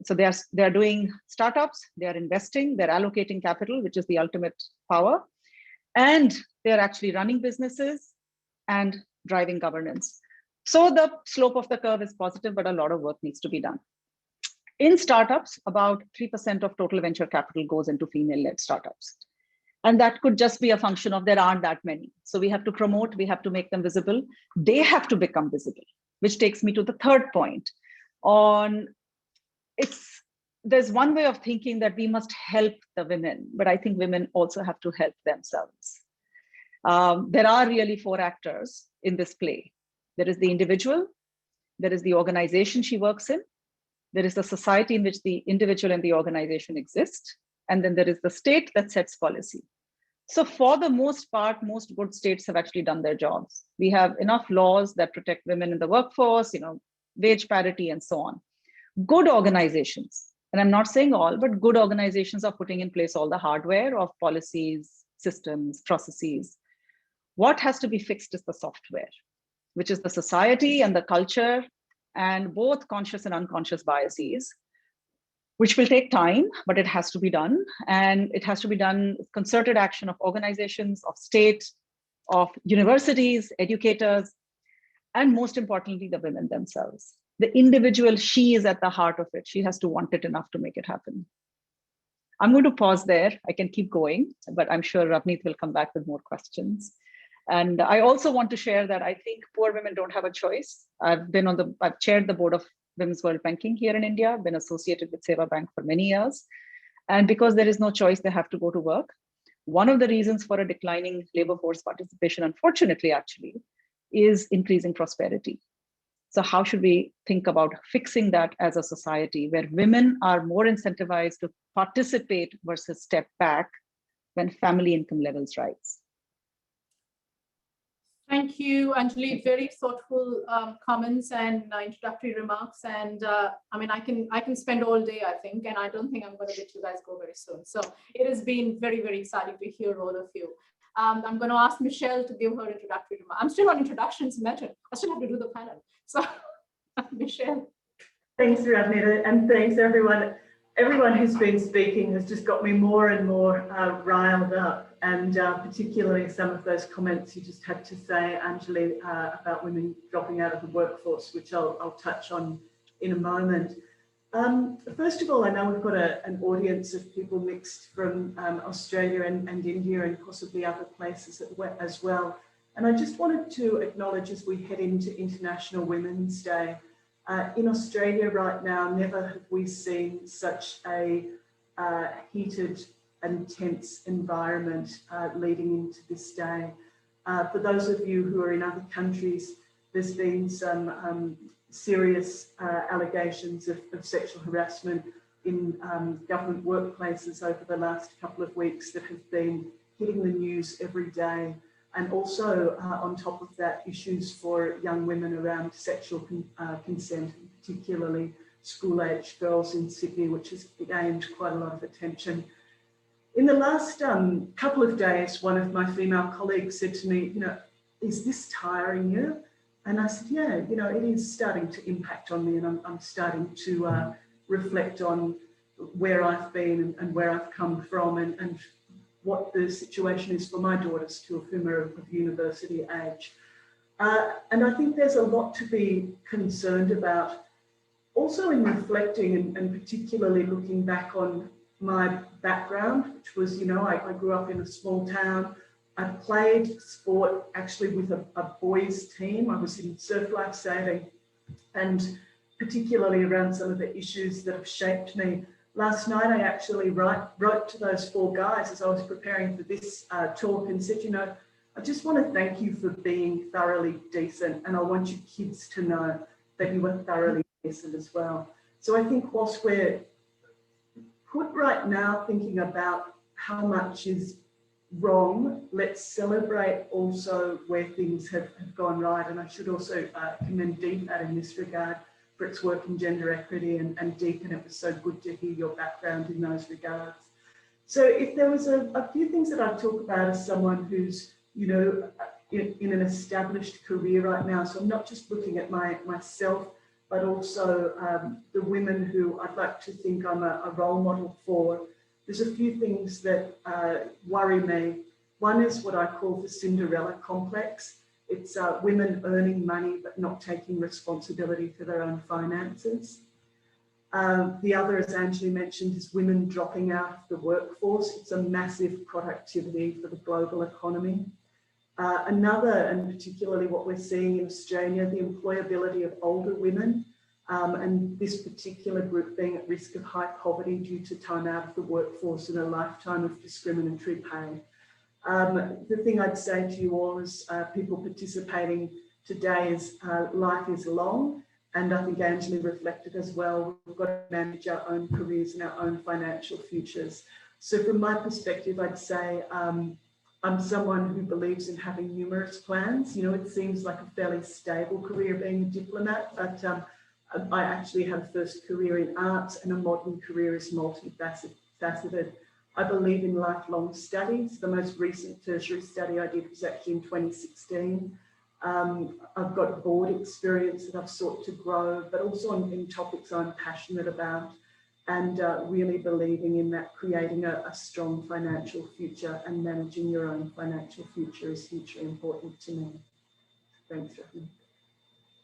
So they're doing startups, they're investing, they're allocating capital, which is the ultimate power, and they're actually running businesses and driving governance. So the slope of the curve is positive, but a lot of work needs to be done. In startups, about 3% of total venture capital goes into female-led startups. And that could just be a function of there aren't that many. So we have to promote, we have to make them visible. They have to become visible, which takes me to the third point on there's one way of thinking that we must help the women, but I think women also have to help themselves. There are really 4 actors in this play. There is the individual, there is the organization she works in, there is the society in which the individual and the organization exist, and then there is the state that sets policy. So for the most part, most good states have actually done their jobs. We have enough laws that protect women in the workforce, wage parity and so on. Good organizations, and I'm not saying all, but good organizations are putting in place all the hardware of policies, systems, processes. What has to be fixed is the software, which is the society and the culture and both conscious and unconscious biases, which will take time, but it has to be done. And it has to be done with concerted action of organizations, of state, of universities, educators, and most importantly, the women themselves. The individual, she is at the heart of it. She has to want it enough to make it happen. I'm going to pause there. I can keep going, but I'm sure Ravneet will come back with more questions. And I also want to share that I think poor women don't have a choice. I've chaired the board of Women's World Banking here in India, been associated with Seva Bank for many years. And because there is no choice, they have to go to work. One of the reasons for a declining labor force participation, unfortunately, actually, is increasing prosperity. So how should we think about fixing that as a society where women are more incentivized to participate versus step back when family income levels rise? Thank you, Anjali. Very thoughtful comments and introductory remarks. And I mean, I can spend all day, I think, and I don't think I'm going to let you guys go very soon. So it has been very, very exciting to hear all of you. I'm going to ask Michelle to give her introductory remarks. I'm still on introductions, imagine. I still have to do the panel. So, Michelle. Thanks, Ravnita, and thanks everyone. Everyone who's been speaking has just got me more and more riled up, and particularly some of those comments you just had to say, Anjali, about women dropping out of the workforce, which I'll touch on in a moment. First of all, I know we've got an audience of people mixed from Australia and India and possibly other places as well. And I just wanted to acknowledge, as we head into International Women's Day, in Australia right now, never have we seen such a heated and tense environment leading into this day. For those of you who are in other countries, there's been some serious allegations of sexual harassment in government workplaces over the last couple of weeks that have been hitting the news every day. And also on top of that, issues for young women around sexual consent, particularly school-aged girls in Sydney, which has gained quite a lot of attention. In the last couple of days, one of my female colleagues said to me, is this tiring you? And I said, yeah, it is starting to impact on me, and I'm starting to reflect on where I've been and where I've come from and what the situation is for my daughters, two of whom are of university age. And I think there's a lot to be concerned about. Also in reflecting and particularly looking back on my background, which was, I grew up in a small town. I played sport actually with a boys team. I was in surf life saving, and particularly around some of the issues that have shaped me. Last night, I actually wrote to those 4 guys as I was preparing for this talk and said, I just want to thank you for being thoroughly decent, and I want you kids to know that you were thoroughly decent as well. So I think whilst we're put right now thinking about how much is wrong, let's celebrate also where things have gone right. And I should also commend Deakin in this regard for its work in gender equity, and Deakin, it was so good to hear your background in those regards. So if there was a few things that I'd talk about as someone who's, in an established career right now, so I'm not just looking at myself, but also the women who I'd like to think I'm a role model for. There's a few things that worry me. One is what I call the Cinderella complex. It's women earning money but not taking responsibility for their own finances. The other, as Anjali mentioned, is women dropping out of the workforce. It's a massive productivity for the global economy. Another, and particularly what we're seeing in Australia, the employability of older women, and this particular group being at risk of high poverty due to time out of the workforce and a lifetime of discriminatory pay. The thing I'd say to you all is people participating today is life is long, and I think Anjali reflected as well, we've got to manage our own careers and our own financial futures. So from my perspective, I'd say I'm someone who believes in having numerous plans. It seems like a fairly stable career being a diplomat, but I actually had a first career in arts, and a modern career is multifaceted. I believe in lifelong studies. The most recent tertiary study I did was actually in 2016. I've got board experience that I've sought to grow, but also in topics I'm passionate about, and really believing in that creating a strong financial future and managing your own financial future is hugely important to me. Thanks, Rafi.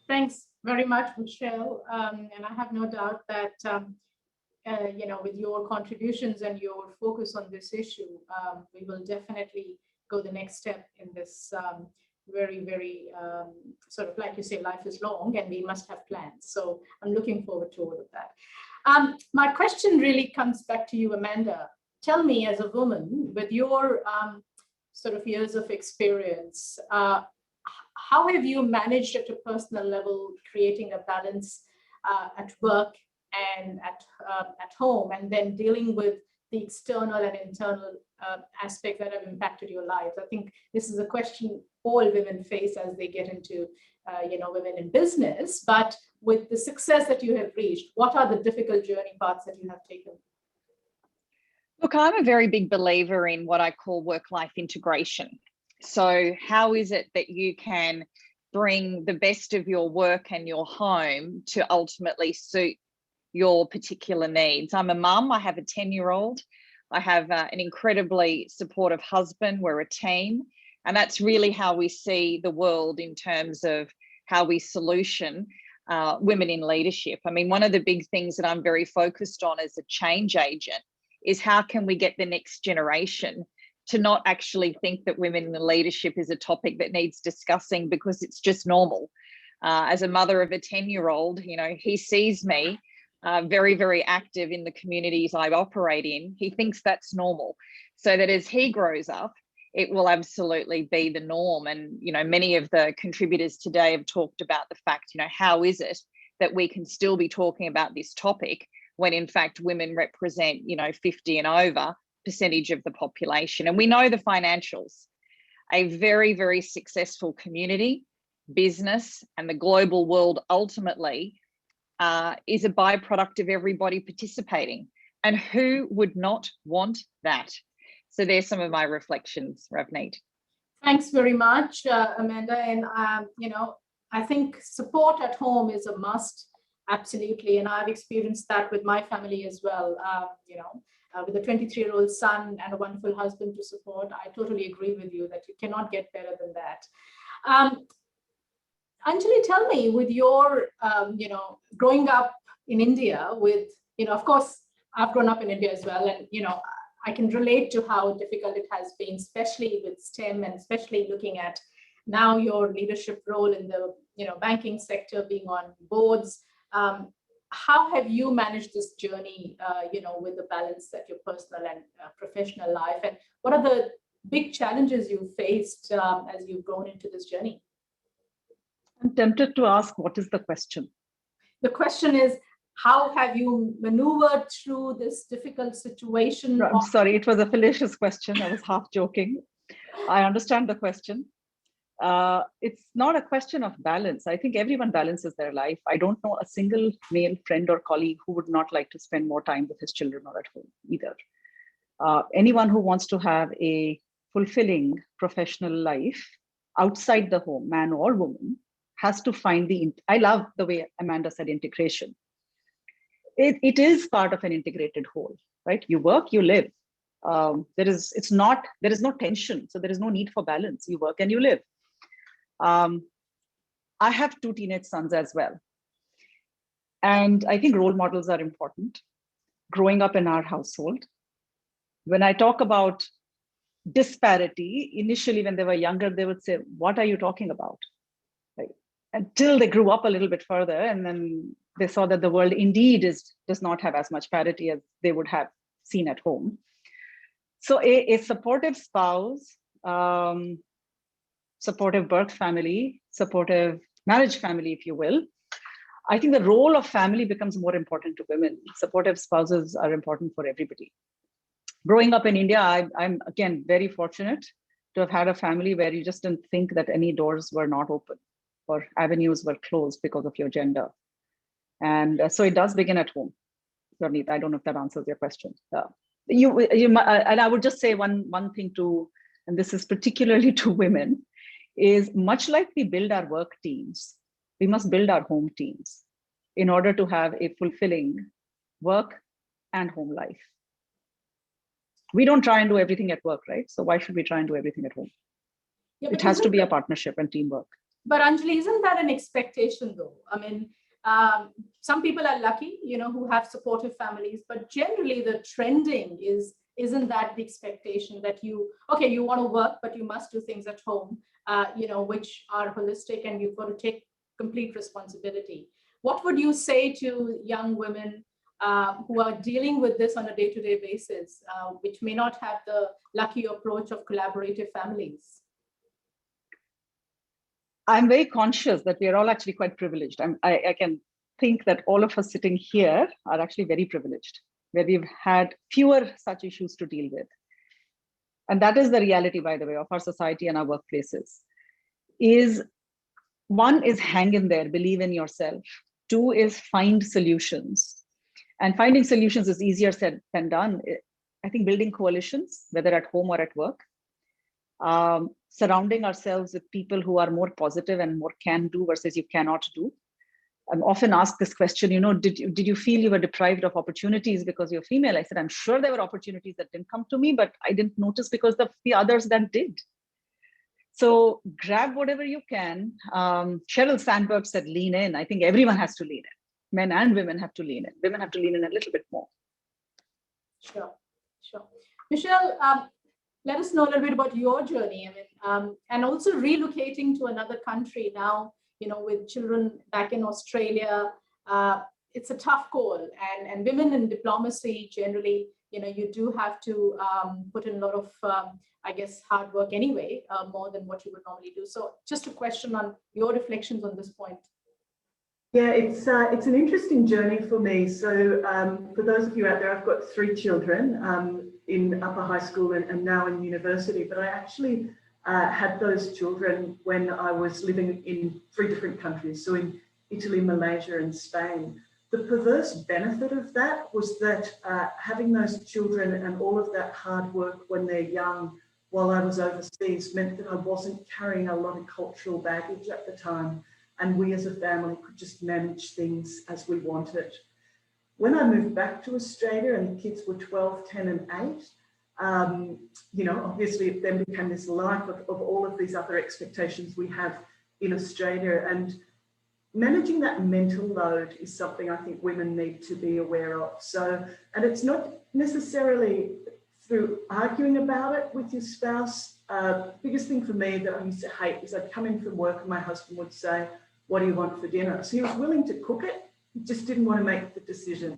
Thanks very much, Michelle. And I have no doubt that, with your contributions and your focus on this issue, we will definitely go the next step in this very, very sort of, like you say, life is long and we must have plans. So I'm looking forward to all of that. My question really comes back to you, Amanda. Tell me, as a woman, with your sort of years of experience, how have you managed at a personal level, creating a balance at work and at home, and then dealing with the external and internal aspects that have impacted your lives? I think this is a question all women face as they get into, women in business. But with the success that you have reached, what are the difficult journey paths that you have taken? Look, I'm a very big believer in what I call work-life integration. So how is it that you can bring the best of your work and your home to ultimately suit your particular needs? I'm a mum, I have a 10-year-old, I have an incredibly supportive husband, we're a team, and that's really how we see the world in terms of how we solution women in leadership. I mean, one of the big things that I'm very focused on as a change agent is how can we get the next generation to not actually think that women in leadership is a topic that needs discussing because it's just normal. As a mother of a 10-year-old, he sees me very, very active in the communities I operate in. He thinks that's normal. So that as he grows up, it will absolutely be the norm. And, many of the contributors today have talked about the fact, how is it that we can still be talking about this topic when in fact women represent, 50 and over percentage of the population. And we know the financials. A very, very successful community, business, and the global world ultimately is a byproduct of everybody participating. And who would not want that? So there's some of my reflections, Ravneet. Thanks very much, Amanda. And, I think support at home is a must. Absolutely. And I've experienced that with my family as well. With a 23-year-old son and a wonderful husband to support, I totally agree with you that you cannot get better than that. Anjali, tell me, with your, growing up in India with, of course, I've grown up in India as well. And, I can relate to how difficult it has been, especially with STEM and especially looking at now your leadership role in the, banking sector, being on boards. How have you managed this journey, with the balance that your personal and professional life? And what are the big challenges you faced as you've grown into this journey? I'm tempted to ask, what is the question? The question is, how have you maneuvered through this difficult situation? I'm sorry, it was a fallacious question. I was half joking. I understand the question. It's not a question of balance. I think everyone balances their life. I don't know a single male friend or colleague who would not like to spend more time with his children or at home either. Anyone who wants to have a fulfilling professional life outside the home, man or woman, has to find I love the way Amanda said integration. It is part of an integrated whole, right? You work, you live. There is no tension, so there is no need for balance. You work and you live. I have 2 teenage sons as well. And I think role models are important. Growing up in our household, when I talk about disparity, initially when they were younger, they would say, what are you talking about? Right? Until they grew up a little bit further, and then they saw that the world indeed does not have as much parity as they would have seen at home. So a supportive spouse, supportive birth family, supportive marriage family, if you will. I think the role of family becomes more important to women. Supportive spouses are important for everybody. Growing up in India, I'm again very fortunate to have had a family where you just didn't think that any doors were not open or avenues were closed because of your gender. And so it does begin at home. Ravneet, I don't know if that answers your question. And I would just say one thing too, and this is particularly to women, is much like we build our work teams, we must build our home teams in order to have a fulfilling work and home life. We don't try and do everything at work, right? So why should we try and do everything at home? Yeah, it has to be a partnership and teamwork. But Anjali, isn't that an expectation though? I mean, some people are lucky, who have supportive families, but generally the trending isn't that the expectation that you want to work, but you must do things at home, which are holistic, and you've got to take complete responsibility. What would you say to young women who are dealing with this on a day-to-day basis, which may not have the lucky approach of collaborative families? I'm very conscious that we are all actually quite privileged. I can think that all of us sitting here are actually very privileged, where we've had fewer such issues to deal with. And that is the reality, by the way, of our society and our workplaces. is, one is hang in there, believe in yourself. Two is find solutions. And finding solutions is easier said than done. I think building coalitions, whether at home or at work, surrounding ourselves with people who are more positive and more can do versus you cannot do. I'm often asked this question, did you feel you were deprived of opportunities because you're female? I said, I'm sure there were opportunities that didn't come to me, but I didn't notice because of the others that did. So grab whatever you can. Sheryl Sandberg said, lean in. I think everyone has to lean in. Men and women have to lean in. Women have to lean in a little bit more. Sure. Michelle, let us know a little bit about your journey. And also relocating to another country now, with children back in Australia, it's a tough call. And women in diplomacy generally, you do have to put in a lot of, hard work anyway, more than what you would normally do. So just a question on your reflections on this point. Yeah, it's an interesting journey for me. So for those of you out there, I've got 3 children in upper high school and now in university, but I actually had those children when I was living in 3 different countries, so in Italy, Malaysia and Spain. The perverse benefit of that was that having those children and all of that hard work when they're young while I was overseas meant that I wasn't carrying a lot of cultural baggage at the time, and we as a family could just manage things as we wanted. When I moved back to Australia and the kids were 12, 10 and 8, obviously it then became this life of all of these other expectations we have in Australia, and managing that mental load is something I think women need to be aware of. So, and it's not necessarily through arguing about it with your spouse. Biggest thing for me that I used to hate is I'd come in from work and my husband would say, what do you want for dinner? So he was willing to cook it, he just didn't want to make the decision.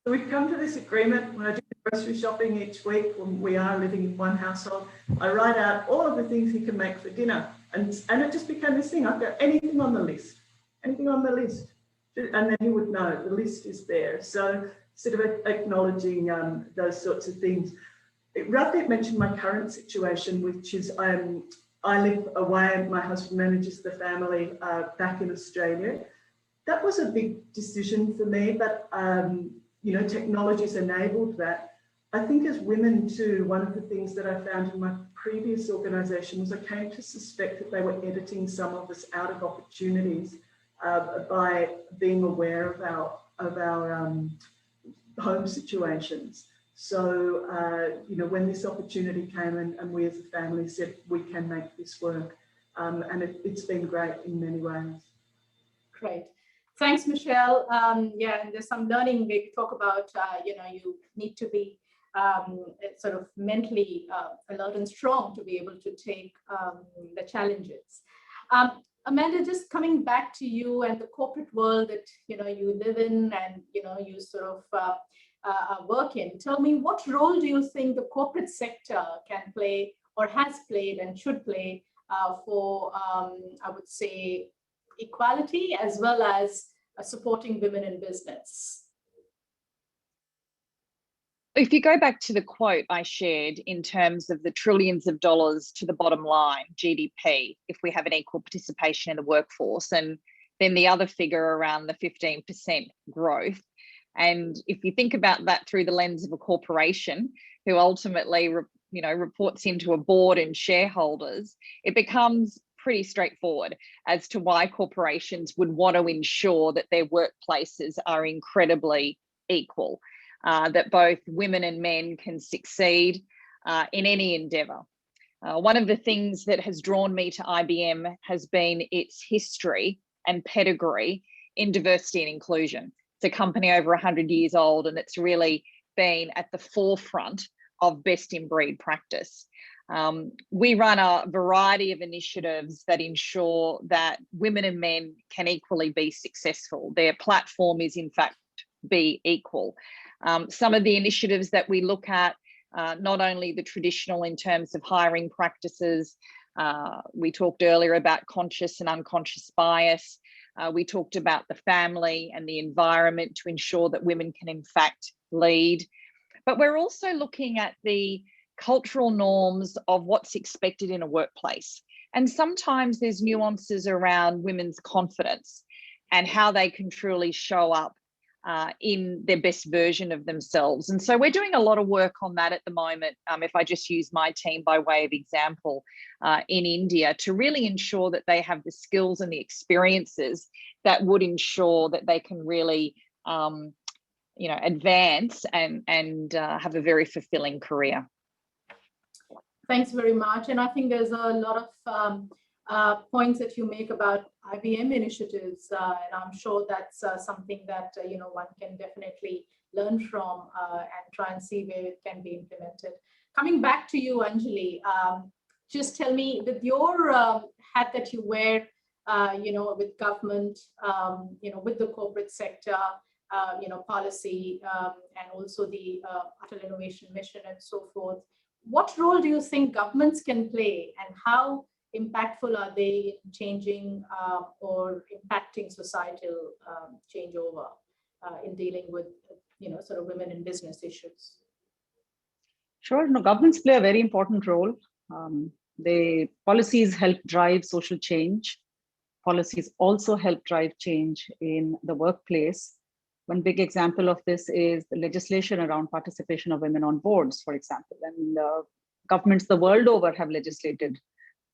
So we've come to this agreement. When I do grocery shopping each week, when we are living in one household, I write out all of the things he can make for dinner. And it just became this thing. I've got anything on the list. And then he would know the list is there. So sort of acknowledging those sorts of things. Ravneet mentioned my current situation, which is I live away and my husband manages the family back in Australia. That was a big decision for me, but technology's enabled that. I think as women too, one of the things that I found in my previous organisation was I came to suspect that they were editing some of us out of opportunities by being aware of our home situations. So, when this opportunity came and we as a family said, we can make this work. And it's been great in many ways. Great. Thanks, Michelle. And there's some learning we talk about, you need to be sort of mentally alert and strong to be able to take the challenges. Amanda, just coming back to you and the corporate world that, you live in and, you sort of work in. Tell me, what role do you think the corporate sector can play or has played and should play for, I would say, equality as well as supporting women in business? If you go back to the quote I shared in terms of the trillions of dollars to the bottom line, GDP, if we have an equal participation in the workforce, and then the other figure around the 15% growth. And if you think about that through the lens of a corporation who ultimately, reports into a board and shareholders, it becomes pretty straightforward as to why corporations would want to ensure that their workplaces are incredibly equal. That both women and men can succeed in any endeavour. One of the things that has drawn me to IBM has been its history and pedigree in diversity and inclusion. It's a company over 100 years old, and it's really been at the forefront of best in breed practice. We run a variety of initiatives that ensure that women and men can equally be successful. Their platform is, in fact, be equal. Some of the initiatives that we look at, not only the traditional in terms of hiring practices, we talked earlier about conscious and unconscious bias. We talked about the family and the environment to ensure that women can in fact lead. But we're also looking at the cultural norms of what's expected in a workplace. And sometimes there's nuances around women's confidence and how they can truly show up in their best version of themselves. And so we're doing a lot of work on that at the moment. If I just use my team by way of example, in India, to really ensure that they have the skills and the experiences that would ensure that they can really advance and have a very fulfilling career. Thanks very much. And I think there's a lot of points that you make about IBM initiatives, and I'm sure that's something that one can definitely learn from and try and see where it can be implemented. Coming back to you, Anjali, just tell me, with your hat that you wear, with government, with the corporate sector, policy, and also the Atal Innovation Mission and so forth, what role do you think governments can play, and how impactful are they in changing or impacting societal changeover in dealing with, sort of women in business issues? Sure. No, governments play a very important role. Policies help drive social change. Policies also help drive change in the workplace. One big example of this is the legislation around participation of women on boards, for example. And governments the world over have legislated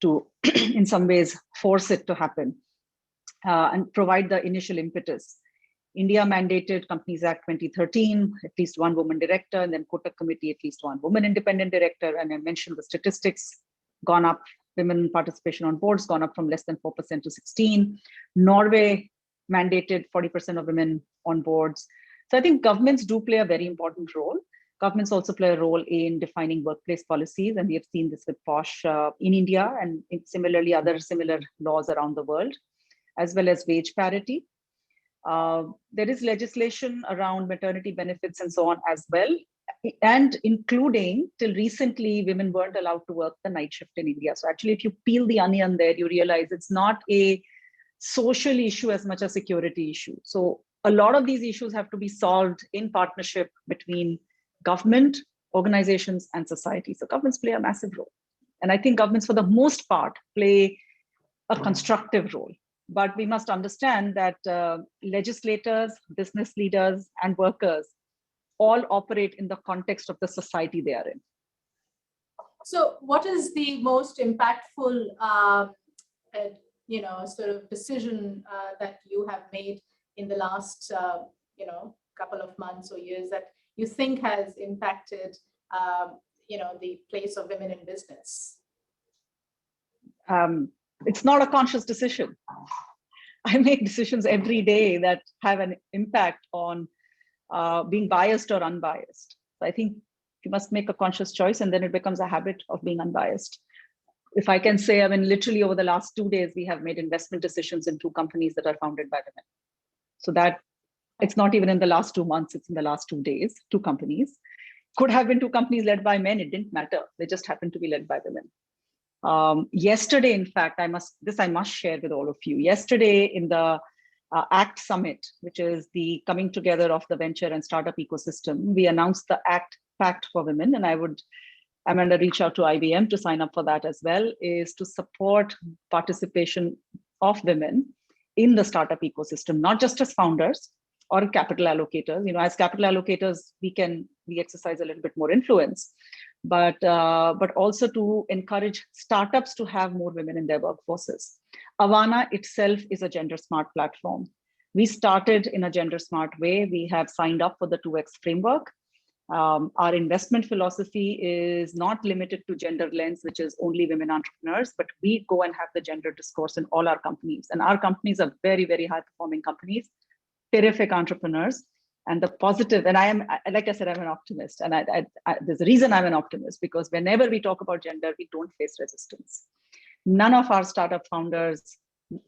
to, in some ways, force it to happen and provide the initial impetus. India mandated Companies Act 2013, at least one woman director, and then Kotak Committee, at least one woman independent director. And I mentioned the statistics gone up, women participation on boards gone up from less than 4% to 16. Norway mandated 40% of women on boards. So I think governments do play a very important role. Governments also play a role in defining workplace policies, and we have seen this with POSH in India, and similarly other similar laws around the world, as well as wage parity. There is legislation around maternity benefits and so on as well, and including till recently, women weren't allowed to work the night shift in India. So actually, if you peel the onion there, you realize it's not a social issue as much as security issue. So a lot of these issues have to be solved in partnership between government, organizations, and society. So governments play a massive role. And I think governments, for the most part, play a constructive role. But we must understand that legislators, business leaders, and workers all operate in the context of the society they are in. So what is the most impactful sort of decision that you have made in the last, couple of months or years that you think has impacted, the place of women in business? It's not a conscious decision. I make decisions every day that have an impact on being biased or unbiased. So I think you must make a conscious choice, and then it becomes a habit of being unbiased. If I can say, literally over the last 2 days, we have made investment decisions in 2 companies that are founded by women. So that it's not even in the last 2 months, it's in the last 2 days, 2 companies. Could have been 2 companies led by men, it didn't matter. They just happened to be led by women. Yesterday, in fact, I must share with all of you. Yesterday in the ACT Summit, which is the coming together of the venture and startup ecosystem, we announced the ACT Pact for Women, and I'm going to reach out to IBM to sign up for that as well, is to support participation of women in the startup ecosystem, not just as founders or capital allocators. As capital allocators, we exercise a little bit more influence, but also to encourage startups to have more women in their workforces. Avana itself is a gender smart platform. We started in a gender smart way. We have signed up for the 2X framework. Our investment philosophy is not limited to gender lens, which is only women entrepreneurs, but we go and have the gender discourse in all our companies. And our companies are very, very high performing companies, terrific entrepreneurs. And the positive, and I am, like I said, I'm an optimist. And there's a reason I'm an optimist, because whenever we talk about gender, we don't face resistance. None of our startup founders,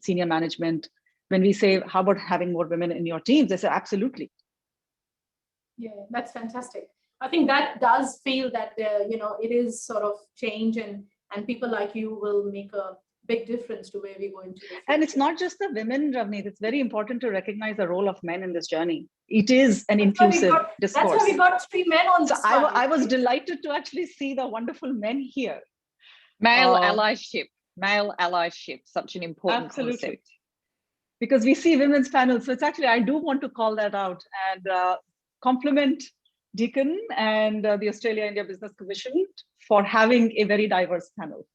senior management, when we say, how about having more women in your teams? They say, absolutely. Yeah, that's fantastic. I think that does feel that, it is sort of change, and people like you will make a big difference to where we go into. And it's not just the women, Ravneet. It's very important to recognize the role of men in this journey. It is an inclusive discourse. That's why we got 3 men on this. I was delighted to actually see the wonderful men here. Male allyship. male allyship, such an important Absolutely. concept. Because we see women's panels. So it's actually, I do want to call that out and compliment Deakin and the Australia-India Business Commission for having a very diverse panel.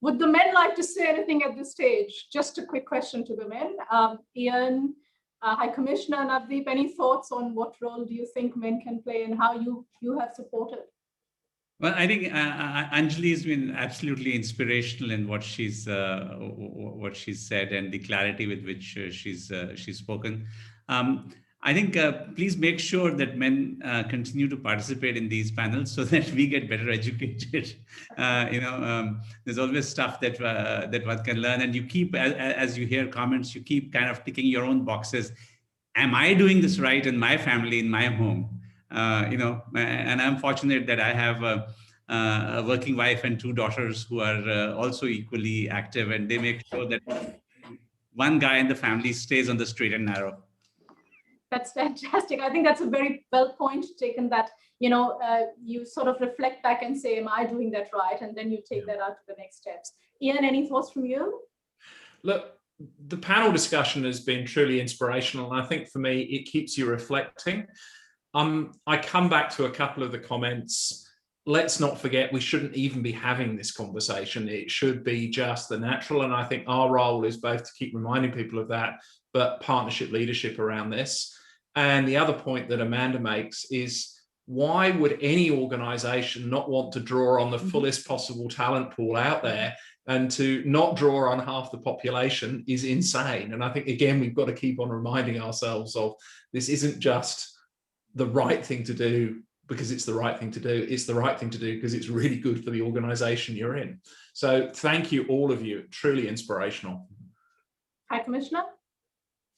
Would the men like to say anything at this stage? Just a quick question to the men. Ian, High Commissioner Navdeep, any thoughts on what role do you think men can play and how you have supported? Well, I think Anjali has been absolutely inspirational in what she's said and the clarity with which she's spoken. I think please make sure that men continue to participate in these panels so that we get better educated. There's always stuff that one can learn, and you keep, as you hear comments, you keep kind of ticking your own boxes. Am I doing this right in my family, in my home? And I'm fortunate that I have a working wife and 2 daughters who are also equally active, and they make sure that one guy in the family stays on the straight and narrow. That's fantastic. I think that's a very well point taken, that, you sort of reflect back and say, am I doing that right? And then you take that out to the next steps. Ian, any thoughts from you? Look, the panel discussion has been truly inspirational. And I think for me, it keeps you reflecting. I come back to a couple of the comments. Let's not forget, we shouldn't even be having this conversation. It should be just the natural. And I think our role is both to keep reminding people of that, but partnership leadership around this. And the other point that Amanda makes is, why would any organization not want to draw on the fullest possible talent pool out there? And to not draw on half the population is insane. And I think, again, we've got to keep on reminding ourselves of, this isn't just the right thing to do because it's the right thing to do. It's the right thing to do because it's really good for the organization you're in. So thank you, all of you. Truly inspirational. High Commissioner?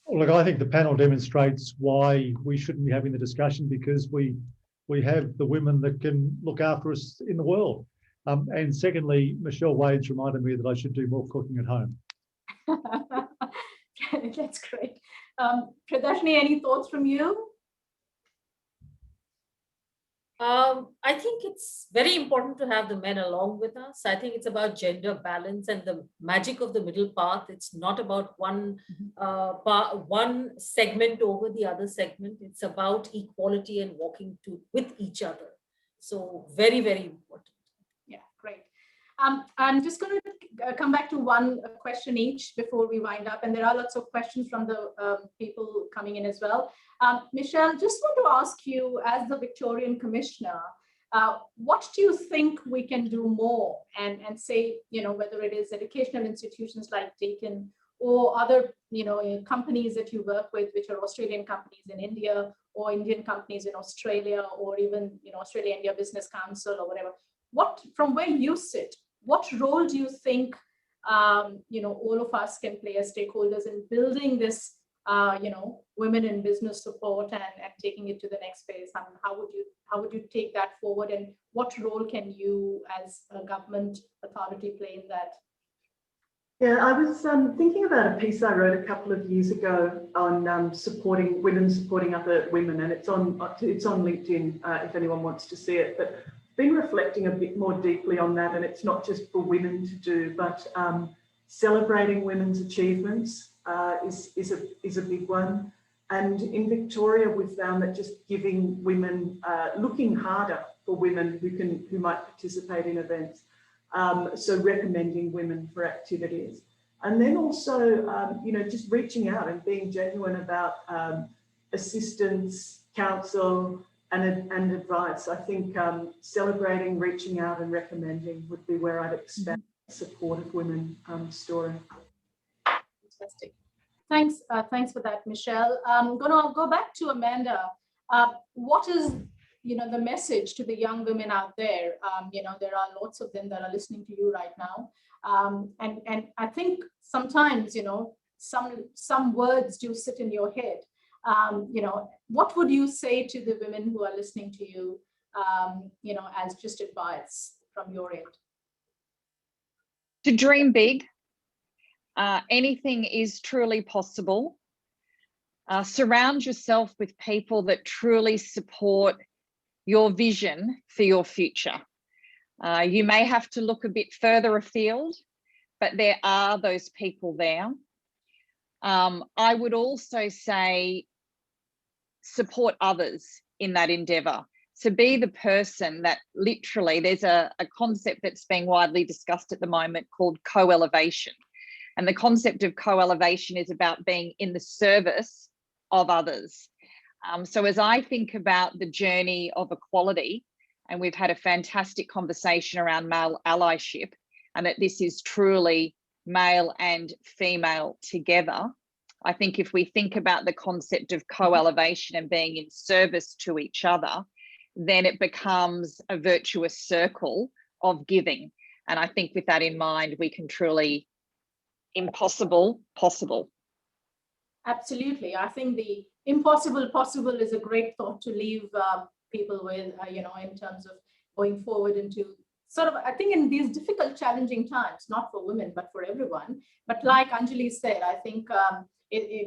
Look, I think the panel demonstrates why we shouldn't be having the discussion, because we have the women that can look after us in the world. And secondly, Michelle Wade's reminded me that I should do more cooking at home. That's great. Pradashni, any thoughts from you? I think it's very important to have the men along with us. I think it's about gender balance and the magic of the middle path. It's not about one segment over the other segment. It's about equality and walking with each other. So very, very important. Yeah, great. I'm just going to come back to one question each before we wind up. And there are lots of questions from the people coming in as well. Michelle, just want to ask you, as the Victorian Commissioner, what do you think we can do more? And say, whether it is educational institutions like Deakin or other, companies that you work with, which are Australian companies in India or Indian companies in Australia, or even, Australia-India Business Council or whatever. From where you sit, what role do you think, all of us can play as stakeholders in building this, women in business support and taking it to the next phase? And how would you take that forward? And what role can you, as a government authority, play in that? Yeah, I was thinking about a piece I wrote a couple of years ago on supporting other women, and it's on LinkedIn if anyone wants to see it. But been reflecting a bit more deeply on that, and it's not just for women to do, but celebrating women's achievements is a big one. And in Victoria, we've found that just giving women, looking harder for women who might participate in events. So recommending women for activities, and then also just reaching out and being genuine about assistance, counsel, and advice. I think celebrating, reaching out, and recommending would be where I'd expand support of women story. Fantastic. Thanks for that, Michelle. I'm going to go back to Amanda. What is the message to the young women out there? There are lots of them that are listening to you right now. And I think sometimes, some words do sit in your head. What would you say to the women who are listening to you, as just advice from your end? To dream big. Anything is truly possible. Surround yourself with people that truly support your vision for your future. You may have to look a bit further afield, but there are those people there. I would also say support others in that endeavour. To be the person that literally, there's a concept that's being widely discussed at the moment called co-elevation. And the concept of co-elevation is about being in the service of others. So as I think about the journey of equality, and we've had a fantastic conversation around male allyship, and that this is truly male and female together, I think if we think about the concept of co-elevation and being in service to each other, then it becomes a virtuous circle of giving. And I think with that in mind, we can truly impossible possible. Absolutely. I think the impossible possible is a great thought to leave people with, in terms of going forward into sort of, I think in these difficult, challenging times, not for women, but for everyone. But like Anjali said, I think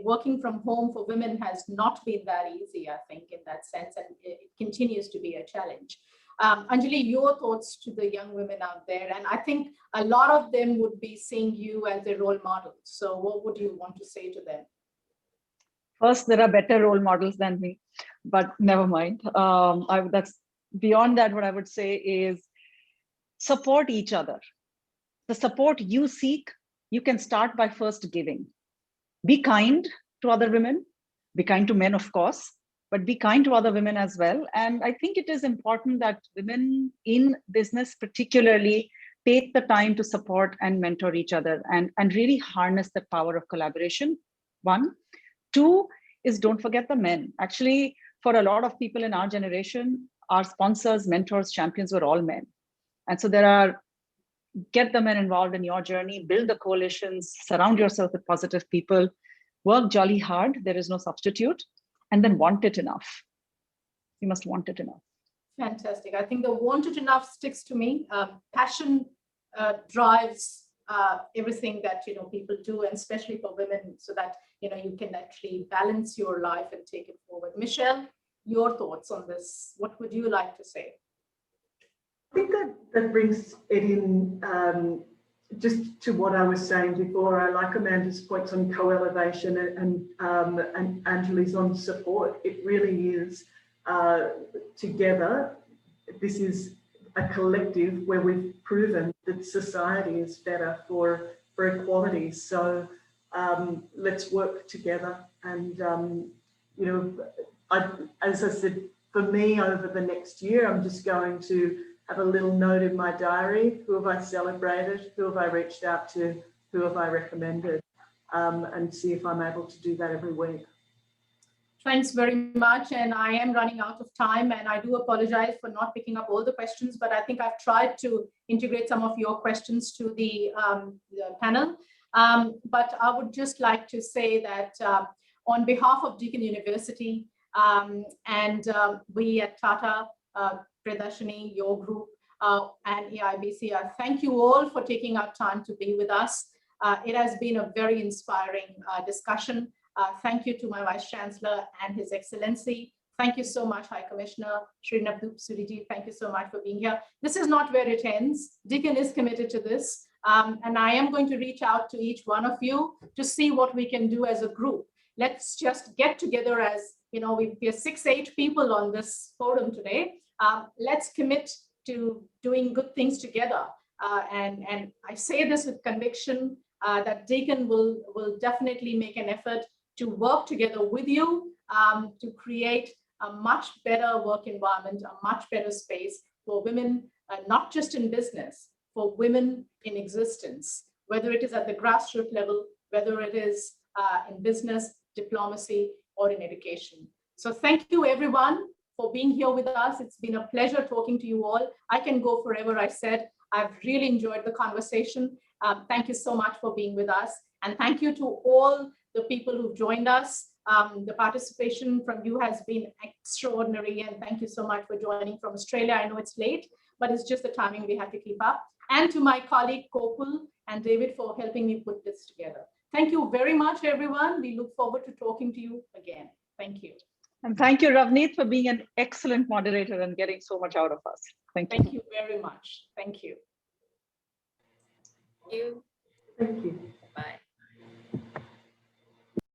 working from home for women has not been that easy, I think, in that sense, and it continues to be a challenge. Anjali, your thoughts to the young women out there, and I think a lot of them would be seeing you as a role model. So what would you want to say to them? First, there are better role models than me, but never mind. That's beyond that. What I would say is support each other. The support you seek, you can start by first giving. Be kind to other women, be kind to men, of course, but be kind to other women as well. And I think it is important that women in business particularly take the time to support and mentor each other and really harness the power of collaboration. One. Two is don't forget the men. Actually, for a lot of people in our generation, our sponsors, mentors, champions were all men. And so get the men involved in your journey, build the coalitions, surround yourself with positive people, work jolly hard. There is no substitute. And then want it enough. You must want it enough. Fantastic. I think the want it enough sticks to me. Passion drives everything that people do, and especially for women, so that you can actually balance your life and take it forward. Michelle, your thoughts on this? What would you like to say? I think that brings it in just to what I was saying before. I like Amanda's points on co-elevation and Anjali's on support. It really is together. This is a collective where we've proven that society is better for equality. So let's work together. And as I said, for me over the next year, I'm just going to have a little note in my diary. Who have I celebrated? Who have I reached out to? Who have I recommended? And see if I'm able to do that every week. Thanks very much. And I am running out of time, and I do apologize for not picking up all the questions, but I think I've tried to integrate some of your questions to the panel. But I would just like to say that on behalf of Deakin University and we at Tata, Pradarshini, your group, and AIBC, I thank you all for taking our time to be with us. It has been a very inspiring discussion. Thank you to my Vice Chancellor and His Excellency. Thank you so much, High Commissioner Shri Navdeep Suriji. Thank you so much for being here. This is not where it ends. Deakin is committed to this. And I am going to reach out to each one of you to see what we can do as a group. Let's just get together as, we are 6-8 people on this forum today. Let's commit to doing good things together. And I say this with conviction that Deakin will definitely make an effort to work together with you to create a much better work environment, a much better space for women, not just in business, for women in existence, whether it is at the grassroots level, whether it is in business, diplomacy, or in education. So thank you everyone for being here with us. It's been a pleasure talking to you all. I can go forever, I said. I've really enjoyed the conversation. Thank you so much for being with us. And thank you to all the people who've joined us. The participation from you has been extraordinary. And thank you so much for joining from Australia. I know it's late, but it's just the timing we have to keep up. And to my colleague, Kopul and David, for helping me put this together. Thank you very much, everyone. We look forward to talking to you again. Thank you. And thank you, Ravneet, for being an excellent moderator and getting so much out of us. Thank you. Thank you very much. Thank you. Thank you. Thank you. Bye.